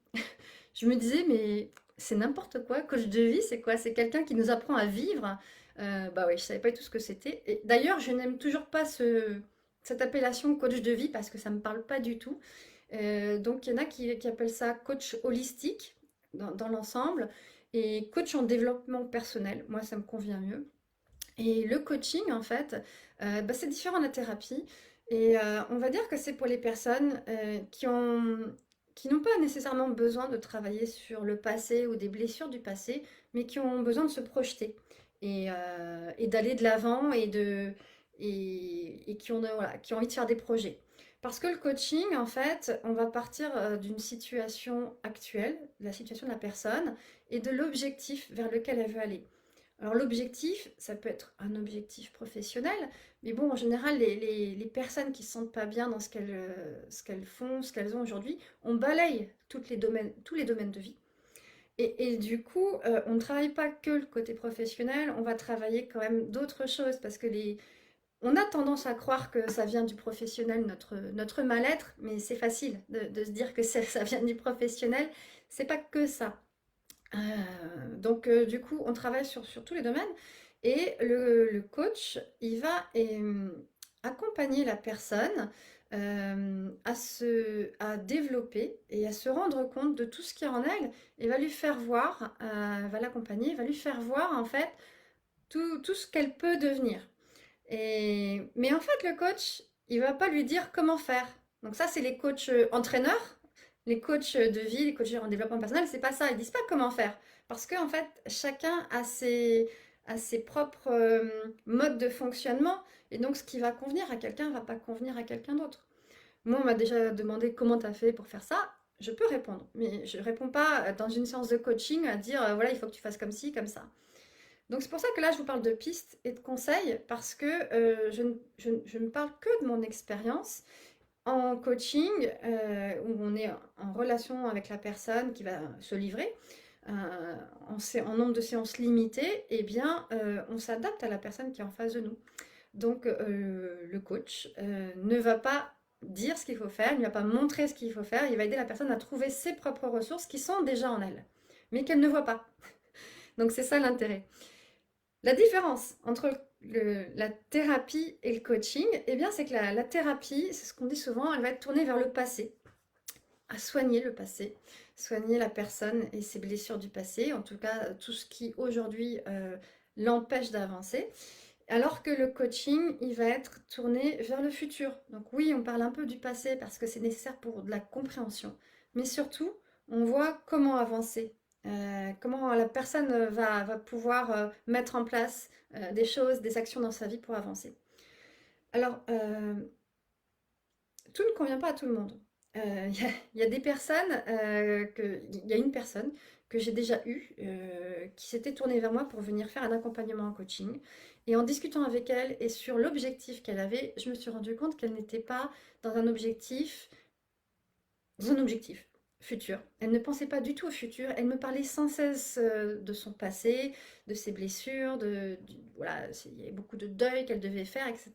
je me disais, mais c'est n'importe quoi. Coach de vie, c'est quoi? C'est quelqu'un qui nous apprend à vivre. Bah oui, je savais pas du tout ce que c'était. Et d'ailleurs, je n'aime toujours pas cette appellation coach de vie parce que ça me parle pas du tout. Donc, il y en a qui appellent ça coach holistique dans l'ensemble et coach en développement personnel. Moi, ça me convient mieux. Et le coaching, en fait, bah, c'est différent de la thérapie. Et on va dire que c'est pour les personnes qui n'ont pas nécessairement besoin de travailler sur le passé ou des blessures du passé, mais qui ont besoin de se projeter et d'aller de l'avant et qui ont, voilà, qui ont envie de faire des projets. Parce que le coaching, en fait, on va partir d'une situation actuelle, de la situation de la personne, et de l'objectif vers lequel elle veut aller. Alors l'objectif, ça peut être un objectif professionnel, mais bon, en général, les personnes qui ne se sentent pas bien dans ce qu'elles font, ce qu'elles ont aujourd'hui, on balaye tous les domaines de vie. Et du coup, on ne travaille pas que le côté professionnel, on va travailler quand même d'autres choses, parce que on a tendance à croire que ça vient du professionnel, notre mal-être, mais c'est facile de se dire que ça vient du professionnel, c'est pas que ça. Donc, du coup, on travaille sur tous les domaines et le coach, il va accompagner la personne à développer et à se rendre compte de tout ce qui est en elle et va lui faire voir, va l'accompagner, va lui faire voir en fait tout ce qu'elle peut devenir. Mais en fait, le coach, il va pas lui dire comment faire. Donc ça, c'est les coachs entraîneurs, les coachs de vie, les coachs en développement personnel, c'est pas ça. Ils disent pas comment faire. Parce qu'en fait, chacun a ses propres modes de fonctionnement. Et donc, ce qui va convenir à quelqu'un va pas convenir à quelqu'un d'autre. Moi, on m'a déjà demandé comment tu as fait pour faire ça. Je peux répondre, mais je réponds pas dans une séance de coaching à dire voilà, il faut que tu fasses comme ci, comme ça. Donc c'est pour ça que là, je vous parle de pistes et de conseils parce que je ne parle que de mon expérience en coaching où on est en relation avec la personne qui va se livrer en nombre de séances limitées, eh bien, on s'adapte à la personne qui est en face de nous. Donc le coach ne va pas dire ce qu'il faut faire, il ne va pas montrer ce qu'il faut faire, il va aider la personne à trouver ses propres ressources qui sont déjà en elle, mais qu'elle ne voit pas. Donc c'est ça l'intérêt. La différence entre la thérapie et le coaching, eh bien, c'est que la thérapie, c'est ce qu'on dit souvent, elle va être tournée vers le passé, à soigner le passé, soigner la personne et ses blessures du passé, en tout cas tout ce qui aujourd'hui l'empêche d'avancer. Alors que le coaching, il va être tourné vers le futur. Donc oui, on parle un peu du passé parce que c'est nécessaire pour de la compréhension, mais surtout, on voit comment avancer, comment la personne va pouvoir mettre en place des choses, des actions dans sa vie pour avancer. Alors, tout ne convient pas à tout le monde. Il y a des personnes, il y a une personne que j'ai déjà eue qui s'était tournée vers moi pour venir faire un accompagnement en coaching. Et en discutant avec elle et sur l'objectif qu'elle avait, je me suis rendu compte qu'elle n'était pas dans dans un objectif futur. Elle ne pensait pas du tout au futur. Elle me parlait sans cesse de son passé, de ses blessures, voilà, il y avait beaucoup de deuil qu'elle devait faire, etc.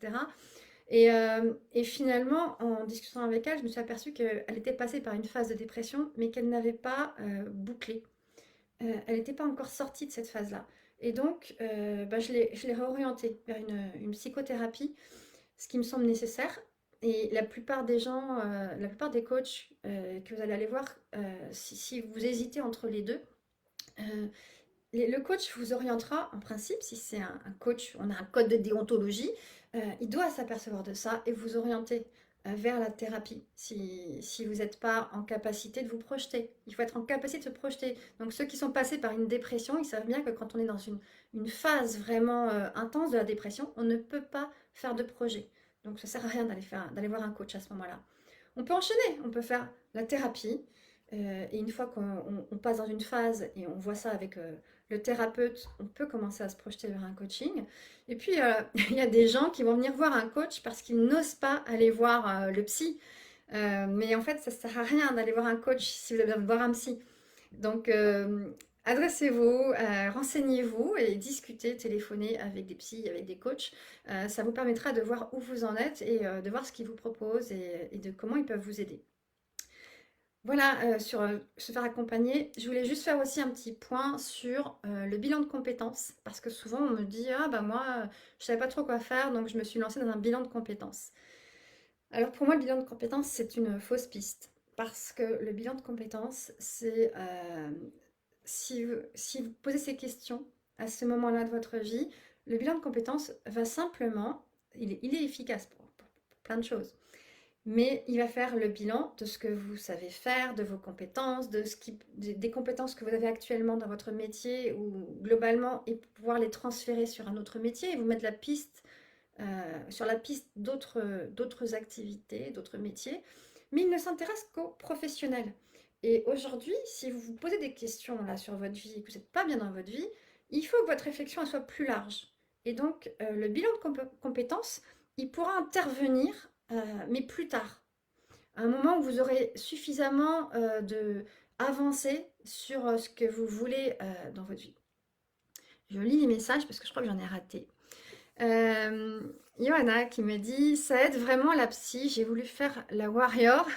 Et finalement, en discutant avec elle, je me suis aperçue qu'elle était passée par une phase de dépression, mais qu'elle n'avait pas bouclé. Elle n'était pas encore sortie de cette phase-là. Et donc, bah, je l'ai réorientée vers une psychothérapie, ce qui me semble nécessaire. Et la plupart des gens, la plupart des coachs que vous allez aller voir, si vous hésitez entre les deux, euh, le coach vous orientera, en principe, si c'est un coach, on a un code de déontologie, il doit s'apercevoir de ça et vous orienter vers la thérapie si vous n'êtes pas en capacité de vous projeter. Il faut être en capacité de se projeter. Donc ceux qui sont passés par une dépression, ils savent bien que quand on est dans une phase vraiment intense de la dépression, on ne peut pas faire de projet. Donc ça ne sert à rien d'aller voir un coach à ce moment-là. On peut enchaîner, on peut faire la thérapie. Et une fois qu'on passe dans une phase et on voit ça avec le thérapeute, on peut commencer à se projeter vers un coaching. Et puis, il y a des gens qui vont venir voir un coach parce qu'ils n'osent pas aller voir le psy. Mais en fait, ça ne sert à rien d'aller voir un coach si vous avez besoin de voir un psy. Donc, Adressez-vous, renseignez-vous et discutez, téléphonez avec des psys, avec des coachs. Ça vous permettra de voir où vous en êtes et de voir ce qu'ils vous proposent et de comment ils peuvent vous aider. Voilà, sur se faire accompagner. Je voulais juste faire aussi un petit point sur le bilan de compétences, parce que souvent on me dit, ah bah moi, je savais pas trop quoi faire, donc je me suis lancée dans un bilan de compétences. Alors pour moi, le bilan de compétences, c'est une fausse piste, parce que le bilan de compétences, c'est si vous posez ces questions à ce moment-là de votre vie, le bilan de compétences va simplement, il est efficace pour plein de choses. Mais il va faire le bilan de ce que vous savez faire, de vos compétences, des compétences que vous avez actuellement dans votre métier ou globalement et pouvoir les transférer sur un autre métier et vous mettre sur la piste d'autres activités, d'autres métiers. Mais il ne s'intéresse qu'aux professionnels. Et aujourd'hui, si vous vous posez des questions là sur votre vie et que vous n'êtes pas bien dans votre vie, il faut que votre réflexion elle soit plus large. Et donc, le bilan de compétences, il pourra intervenir, mais plus tard. À un moment où vous aurez suffisamment avancé sur ce que vous voulez dans votre vie. Je lis les messages parce que je crois que j'en ai raté. Johanna qui me dit, ça aide vraiment la psy, j'ai voulu faire la warrior.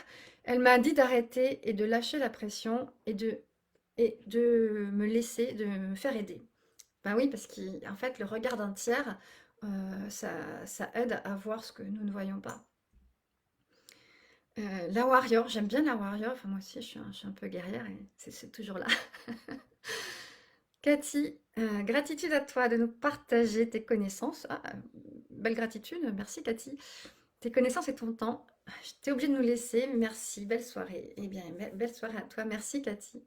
Elle m'a dit d'arrêter et de lâcher la pression et de me laisser, de me faire aider. Ben oui, parce qu'en fait, le regard d'un tiers, ça aide à voir ce que nous ne voyons pas. La warrior, j'aime bien la warrior. Enfin, moi aussi, je suis un peu guerrière et c'est toujours là. Cathy, gratitude à toi de nous partager tes connaissances. Ah, belle gratitude, merci Cathy. Tes connaissances et ton temps. J'étais obligée de nous laisser. Merci, belle soirée. Eh bien, belle soirée à toi. Merci Cathy.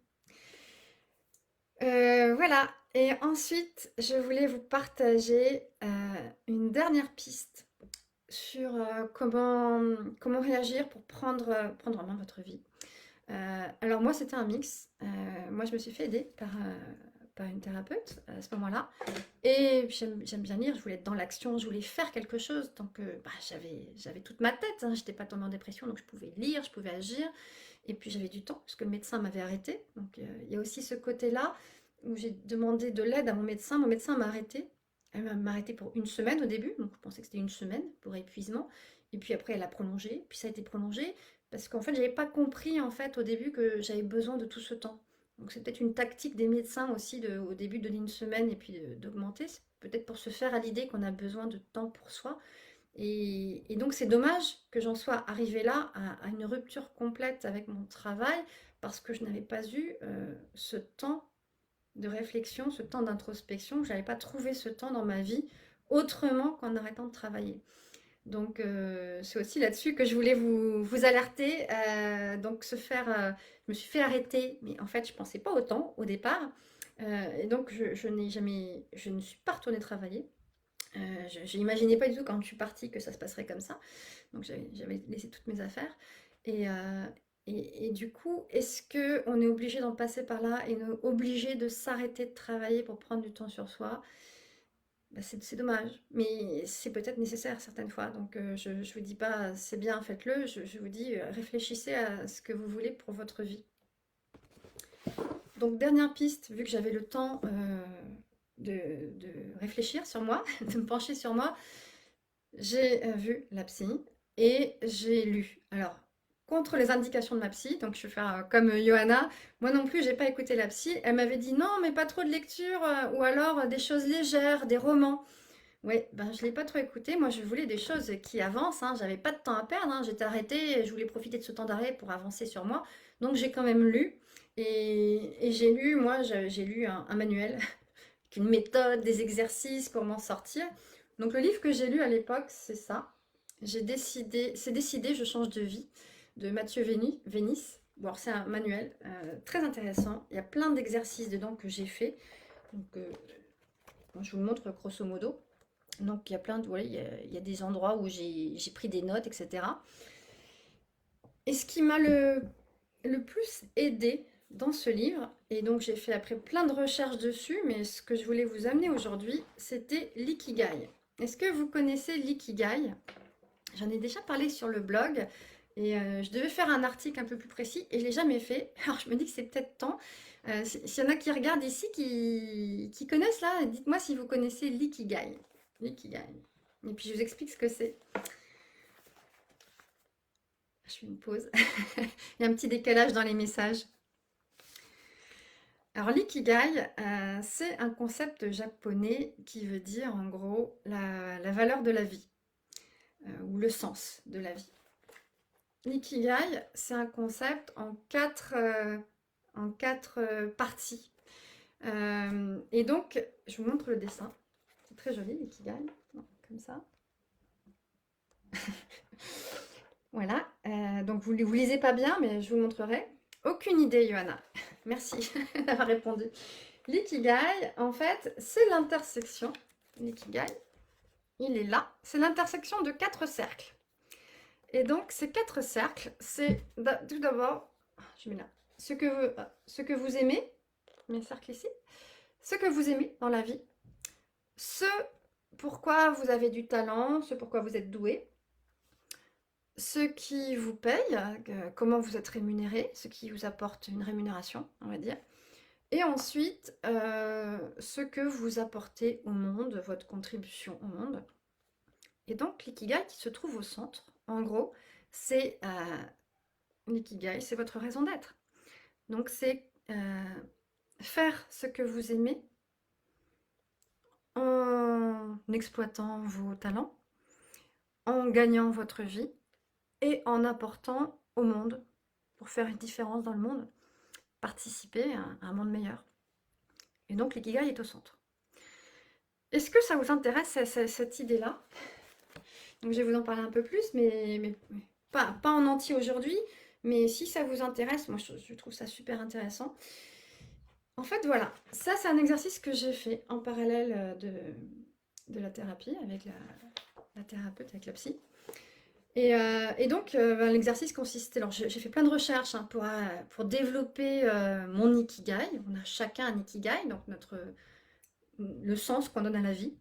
Voilà. Et ensuite, je voulais vous partager une dernière piste sur comment réagir pour prendre en main votre vie. Alors moi, c'était un mix. Moi, je me suis fait aider par une thérapeute à ce moment-là. Et j'aime bien lire, je voulais être dans l'action, je voulais faire quelque chose. Donc bah, j'avais toute ma tête, hein, j'étais pas tombée en dépression, donc je pouvais lire, je pouvais agir. Et puis j'avais du temps, parce que le médecin m'avait arrêté. Donc il y a aussi ce côté-là où j'ai demandé de l'aide à mon médecin. Mon médecin m'a arrêté. Elle m'a arrêté pour une semaine au début, donc je pensais que c'était une semaine pour épuisement. Et puis après, elle a prolongé, puis ça a été prolongé. Parce qu'en fait, j'avais pas compris en fait au début que j'avais besoin de tout ce temps. Donc c'est peut-être une tactique des médecins aussi au début de donner une semaine et puis d'augmenter. C'est peut-être pour se faire à l'idée qu'on a besoin de temps pour soi. Et donc c'est dommage que j'en sois arrivée là à une rupture complète avec mon travail parce que je n'avais pas eu ce temps de réflexion, ce temps d'introspection. Je n'avais pas trouvé ce temps dans ma vie autrement qu'en arrêtant de travailler. Donc c'est aussi là-dessus que je voulais vous alerter. Donc je me suis fait arrêter, mais en fait je pensais pas autant au départ. Et donc je ne suis pas retournée travailler. Je n'imaginais pas du tout quand je suis partie que ça se passerait comme ça. Donc j'avais laissé toutes mes affaires. Et, euh, et du coup, est-ce qu'on est obligé d'en passer par là et obligé de s'arrêter de travailler pour prendre du temps sur soi? Bah, c'est dommage, mais c'est peut-être nécessaire certaines fois. Donc je ne vous dis pas c'est bien, faites-le. Je vous dis réfléchissez à ce que vous voulez pour votre vie. Donc dernière piste, vu que j'avais le temps de réfléchir sur moi, de me pencher sur moi, j'ai vu la psy et j'ai lu. Alors, contre les indications de ma psy, donc je vais faire comme Johanna, moi non plus, j'ai pas écouté la psy. Elle m'avait dit non, mais pas trop de lecture, ou alors des choses légères, des romans. Oui, ben je l'ai pas trop écouté. Moi, je voulais des choses qui avancent. Hein. J'avais pas de temps à perdre. Hein. J'étais arrêtée. Je voulais profiter de ce temps d'arrêt pour avancer sur moi. Donc, j'ai quand même lu. Et j'ai lu, moi, j'ai lu un manuel, avec une méthode, des exercices pour m'en sortir. Donc, le livre que j'ai lu à l'époque, c'est ça. C'est décidé, je change de vie, de Mathieu Vénis. Bon, alors, c'est un manuel très intéressant. Il y a plein d'exercices dedans que j'ai fait. Donc, je vous le montre grosso modo. Donc il y a plein de, ouais, il y a des endroits où j'ai pris des notes, etc. Et ce qui m'a le plus aidé dans ce livre, et donc j'ai fait après plein de recherches dessus, mais ce que je voulais vous amener aujourd'hui, c'était l'ikigai. Est-ce que vous connaissez l'ikigai? J'en ai déjà parlé sur le blog. Et je devais faire un article un peu plus précis et je ne l'ai jamais fait. Alors je me dis que c'est peut-être temps. S'il y en a qui regardent ici, qui connaissent là, dites-moi si vous connaissez l'ikigai. L'ikigai. Et puis je vous explique ce que c'est. Je fais une pause. Il y a un petit décalage dans les messages. Alors l'ikigai, c'est un concept japonais qui veut dire en gros la valeur de la vie ou le sens de la vie. L'ikigai, c'est un concept en quatre parties. Et donc, je vous montre le dessin. C'est très joli, l'ikigai. Comme ça. Voilà. Donc, vous ne lisez pas bien, mais je vous montrerai. Aucune idée, Johanna. Merci d'avoir répondu. L'ikigai, en fait, c'est l'intersection. L'ikigai, il est là. C'est l'intersection de 4 cercles. Et donc, ces 4 cercles, c'est tout d'abord, je mets là, ce que vous aimez, mes cercles ici, ce que vous aimez dans la vie, ce pourquoi vous avez du talent, ce pourquoi vous êtes doué, ce qui vous paye, comment vous êtes rémunéré, ce qui vous apporte une rémunération, on va dire, et ensuite, ce que vous apportez au monde, votre contribution au monde. Et donc, l'ikigai qui se trouve au centre, en gros, c'est l'ikigai, c'est votre raison d'être. Donc, c'est faire ce que vous aimez en exploitant vos talents, en gagnant votre vie et en apportant au monde pour faire une différence dans le monde, participer à un monde meilleur. Et donc, l'ikigai est au centre. Est-ce que ça vous intéresse, cette idée-là? Donc, je vais vous en parler un peu plus, mais pas en entier aujourd'hui. Mais si ça vous intéresse, moi je trouve ça super intéressant. En fait, voilà, ça c'est un exercice que j'ai fait en parallèle de la thérapie avec la thérapeute, avec la psy. Et donc, l'exercice consistait, alors j'ai fait plein de recherches hein, pour développer mon ikigai. On a chacun un ikigai, donc le sens qu'on donne à la vie.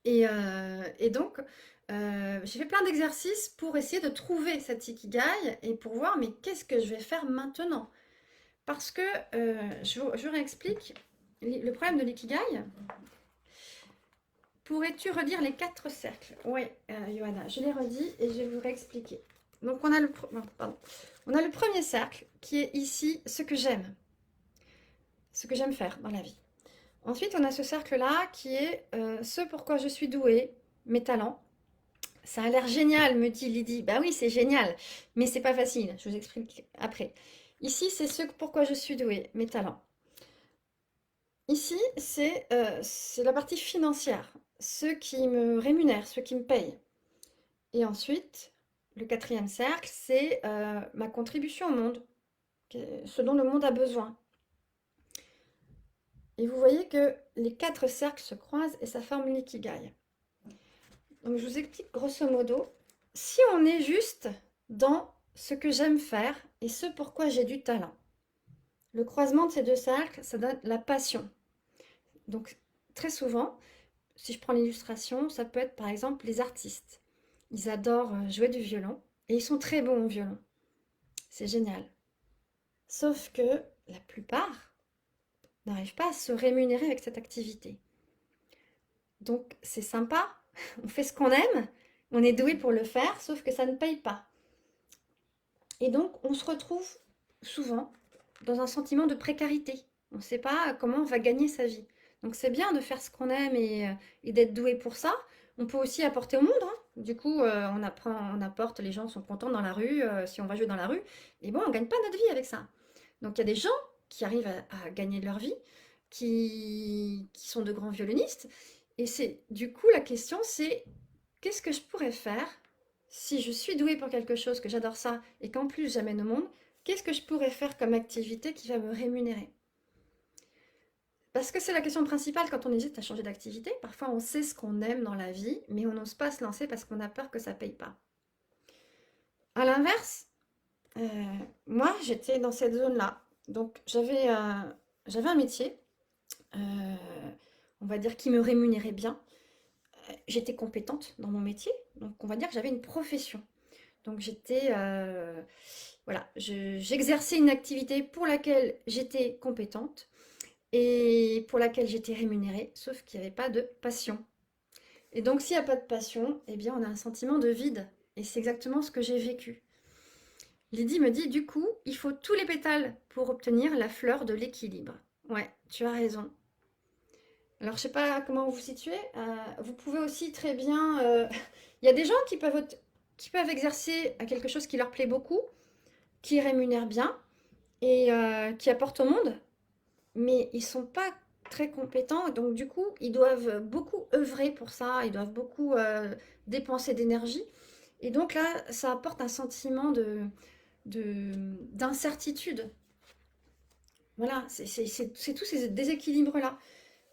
Et donc, j'ai fait plein d'exercices pour essayer de trouver cet ikigai et pour voir, mais qu'est-ce que je vais faire maintenant? Parce que, je réexplique, le problème de l'ikigai. Pourrais-tu redire les 4 cercles? Oui, Johanna, je l'ai redit et je vais vous réexpliquer. Donc, on a le premier cercle qui est ici, ce que j'aime faire dans la vie. Ensuite, on a ce cercle-là qui est ce pourquoi je suis douée, mes talents. Ça a l'air génial, me dit Lydie. Bah oui, c'est génial, mais c'est pas facile. Je vous explique après. Ici, c'est ce pourquoi je suis douée, mes talents. Ici, c'est la partie financière, ceux qui me rémunèrent, ceux qui me payent. Et ensuite, le 4e cercle, c'est ma contribution au monde, ce dont le monde a besoin. Et vous voyez que les 4 cercles se croisent et ça forme l'ikigai. Donc je vous explique grosso modo, si on est juste dans ce que j'aime faire et ce pourquoi j'ai du talent, le croisement de ces 2 cercles, ça donne la passion. Donc très souvent, si je prends l'illustration, ça peut être par exemple les artistes. Ils adorent jouer du violon et ils sont très bons au violon. C'est génial. Sauf que la plupart n'arrivent pas à se rémunérer avec cette activité. Donc c'est sympa, on fait ce qu'on aime, on est doué pour le faire, sauf que ça ne paye pas. Et donc on se retrouve souvent dans un sentiment de précarité. On ne sait pas comment on va gagner sa vie. Donc c'est bien de faire ce qu'on aime et d'être doué pour ça. On peut aussi apporter au monde. Hein. Du coup, on apporte, les gens sont contents dans la rue, si on va jouer dans la rue. Et bon, on ne gagne pas notre vie avec ça. Donc il y a des gens qui arrivent à gagner leur vie, qui sont de grands violonistes. Et c'est du coup la question, c'est qu'est-ce que je pourrais faire si je suis douée pour quelque chose, que j'adore ça, et qu'en plus j'amène au monde, qu'est-ce que je pourrais faire comme activité qui va me rémunérer? Parce que c'est la question principale quand on hésite à changer d'activité. Parfois on sait ce qu'on aime dans la vie, mais on n'ose pas se lancer parce qu'on a peur que ça ne paye pas. À l'inverse, moi j'étais dans cette zone-là. Donc j'avais un métier, on va dire, qui me rémunérait bien. J'étais compétente dans mon métier, donc on va dire que j'avais une profession. Donc j'étais, voilà, j'exerçais une activité pour laquelle j'étais compétente et pour laquelle j'étais rémunérée, sauf qu'il n'y avait pas de passion. Et donc s'il n'y a pas de passion, eh bien on a un sentiment de vide. Et c'est exactement ce que j'ai vécu. Lydie me dit, du coup, il faut tous les pétales pour obtenir la fleur de l'équilibre. Ouais, tu as raison. Alors, je sais pas comment vous vous situez. Vous pouvez aussi très bien. Il y a des gens qui peuvent exercer à quelque chose qui leur plaît beaucoup, qui rémunèrent bien et qui apportent au monde, mais ils sont pas très compétents. Donc, du coup, ils doivent beaucoup œuvrer pour ça. Ils doivent beaucoup dépenser d'énergie. Et donc là, ça apporte un sentiment d'incertitude. Voilà, c'est tous ces déséquilibres-là.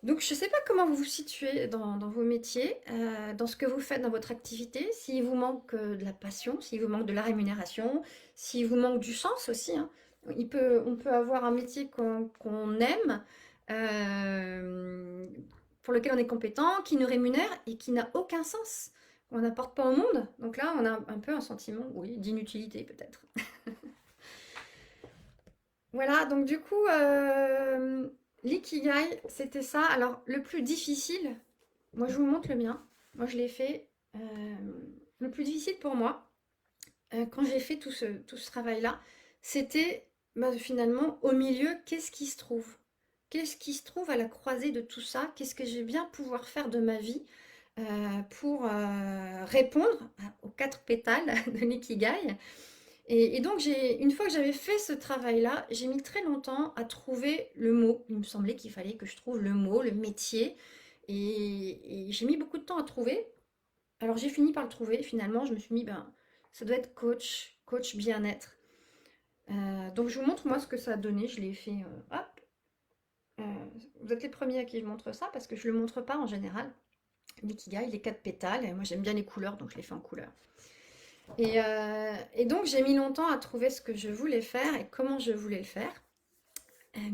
Donc, je ne sais pas comment vous vous situez dans vos métiers, dans ce que vous faites dans votre activité, s'il vous manque de la passion, s'il vous manque de la rémunération, s'il vous manque du sens aussi, hein. On peut avoir un métier qu'on aime, euh, pour lequel on est compétent, qui nous rémunère et qui n'a aucun sens. On n'apporte pas au monde. Donc là, on a un peu un sentiment, oui, d'inutilité peut-être. Voilà, donc du coup, l'ikigai, c'était ça. Alors, le plus difficile, moi je vous montre le mien. Moi je l'ai fait. Le plus difficile pour moi, quand j'ai fait tout ce travail-là, c'était bah, finalement au milieu, qu'est-ce qui se trouve? Qu'est-ce qui se trouve à la croisée de tout ça? Qu'est-ce que je vais bien pouvoir faire de ma vie pour répondre aux quatre pétales de l'ikigai? Et donc, une fois que j'avais fait ce travail-là, j'ai mis très longtemps à trouver le mot. Il me semblait qu'il fallait que je trouve le mot, le métier. Et j'ai mis beaucoup de temps à trouver. Alors, j'ai fini par le trouver. Finalement, je me suis mis, ben, ça doit être coach, coach bien-être. Donc, je vous montre moi ce que ça a donné. Je l'ai fait, hop. Euh, Vous êtes les premiers à qui je montre ça parce que je ne le montre pas en général. L'ikigai, les quatre pétales. Et moi, j'aime bien les couleurs, donc je l'ai fait en couleur. Et donc, j'ai mis longtemps à trouver ce que je voulais faire et comment je voulais le faire.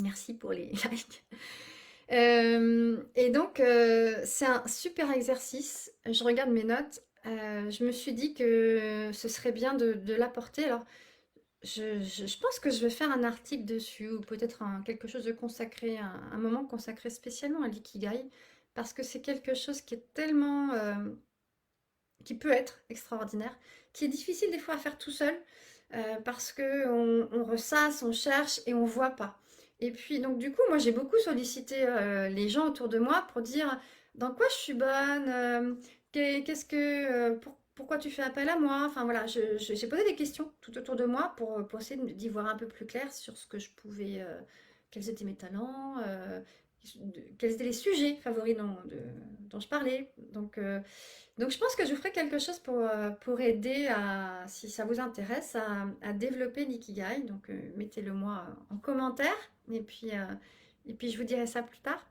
Merci pour les likes. Et donc, c'est un super exercice. Je regarde mes notes. Je me suis dit que ce serait bien de l'apporter. Alors, je pense que je vais faire un article dessus ou peut-être quelque chose de consacré, un moment consacré spécialement à l'ikigai parce que c'est quelque chose qui est tellement qui peut être extraordinaire, qui est difficile des fois à faire tout seul, parce que on ressasse, on cherche et on voit pas. Et puis donc du coup, moi j'ai beaucoup sollicité les gens autour de moi pour dire dans quoi je suis bonne, qu'est-ce que, pourquoi tu fais appel à moi. Enfin voilà, j'ai posé des questions tout autour de moi pour essayer d'y voir un peu plus clair sur ce que je pouvais, quels étaient mes talents, quels étaient les sujets favoris dont je parlais. Donc je pense que je ferai quelque chose pour aider à, si ça vous intéresse, à développer l'ikigai. Donc mettez-le moi en commentaire et puis je vous dirai ça plus tard.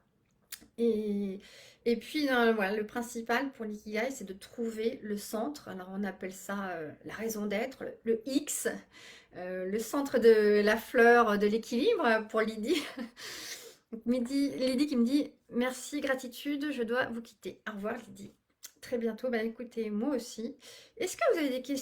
Et, et puis voilà, le principal pour l'ikigai, c'est de trouver le centre. Alors on appelle ça la raison d'être, le X, le centre de la fleur de l'équilibre pour Lydie. Lydie qui me dit merci, gratitude, je dois vous quitter. Au revoir Lydie. Très bientôt. Bah écoutez, moi aussi. Est-ce que vous avez des questions?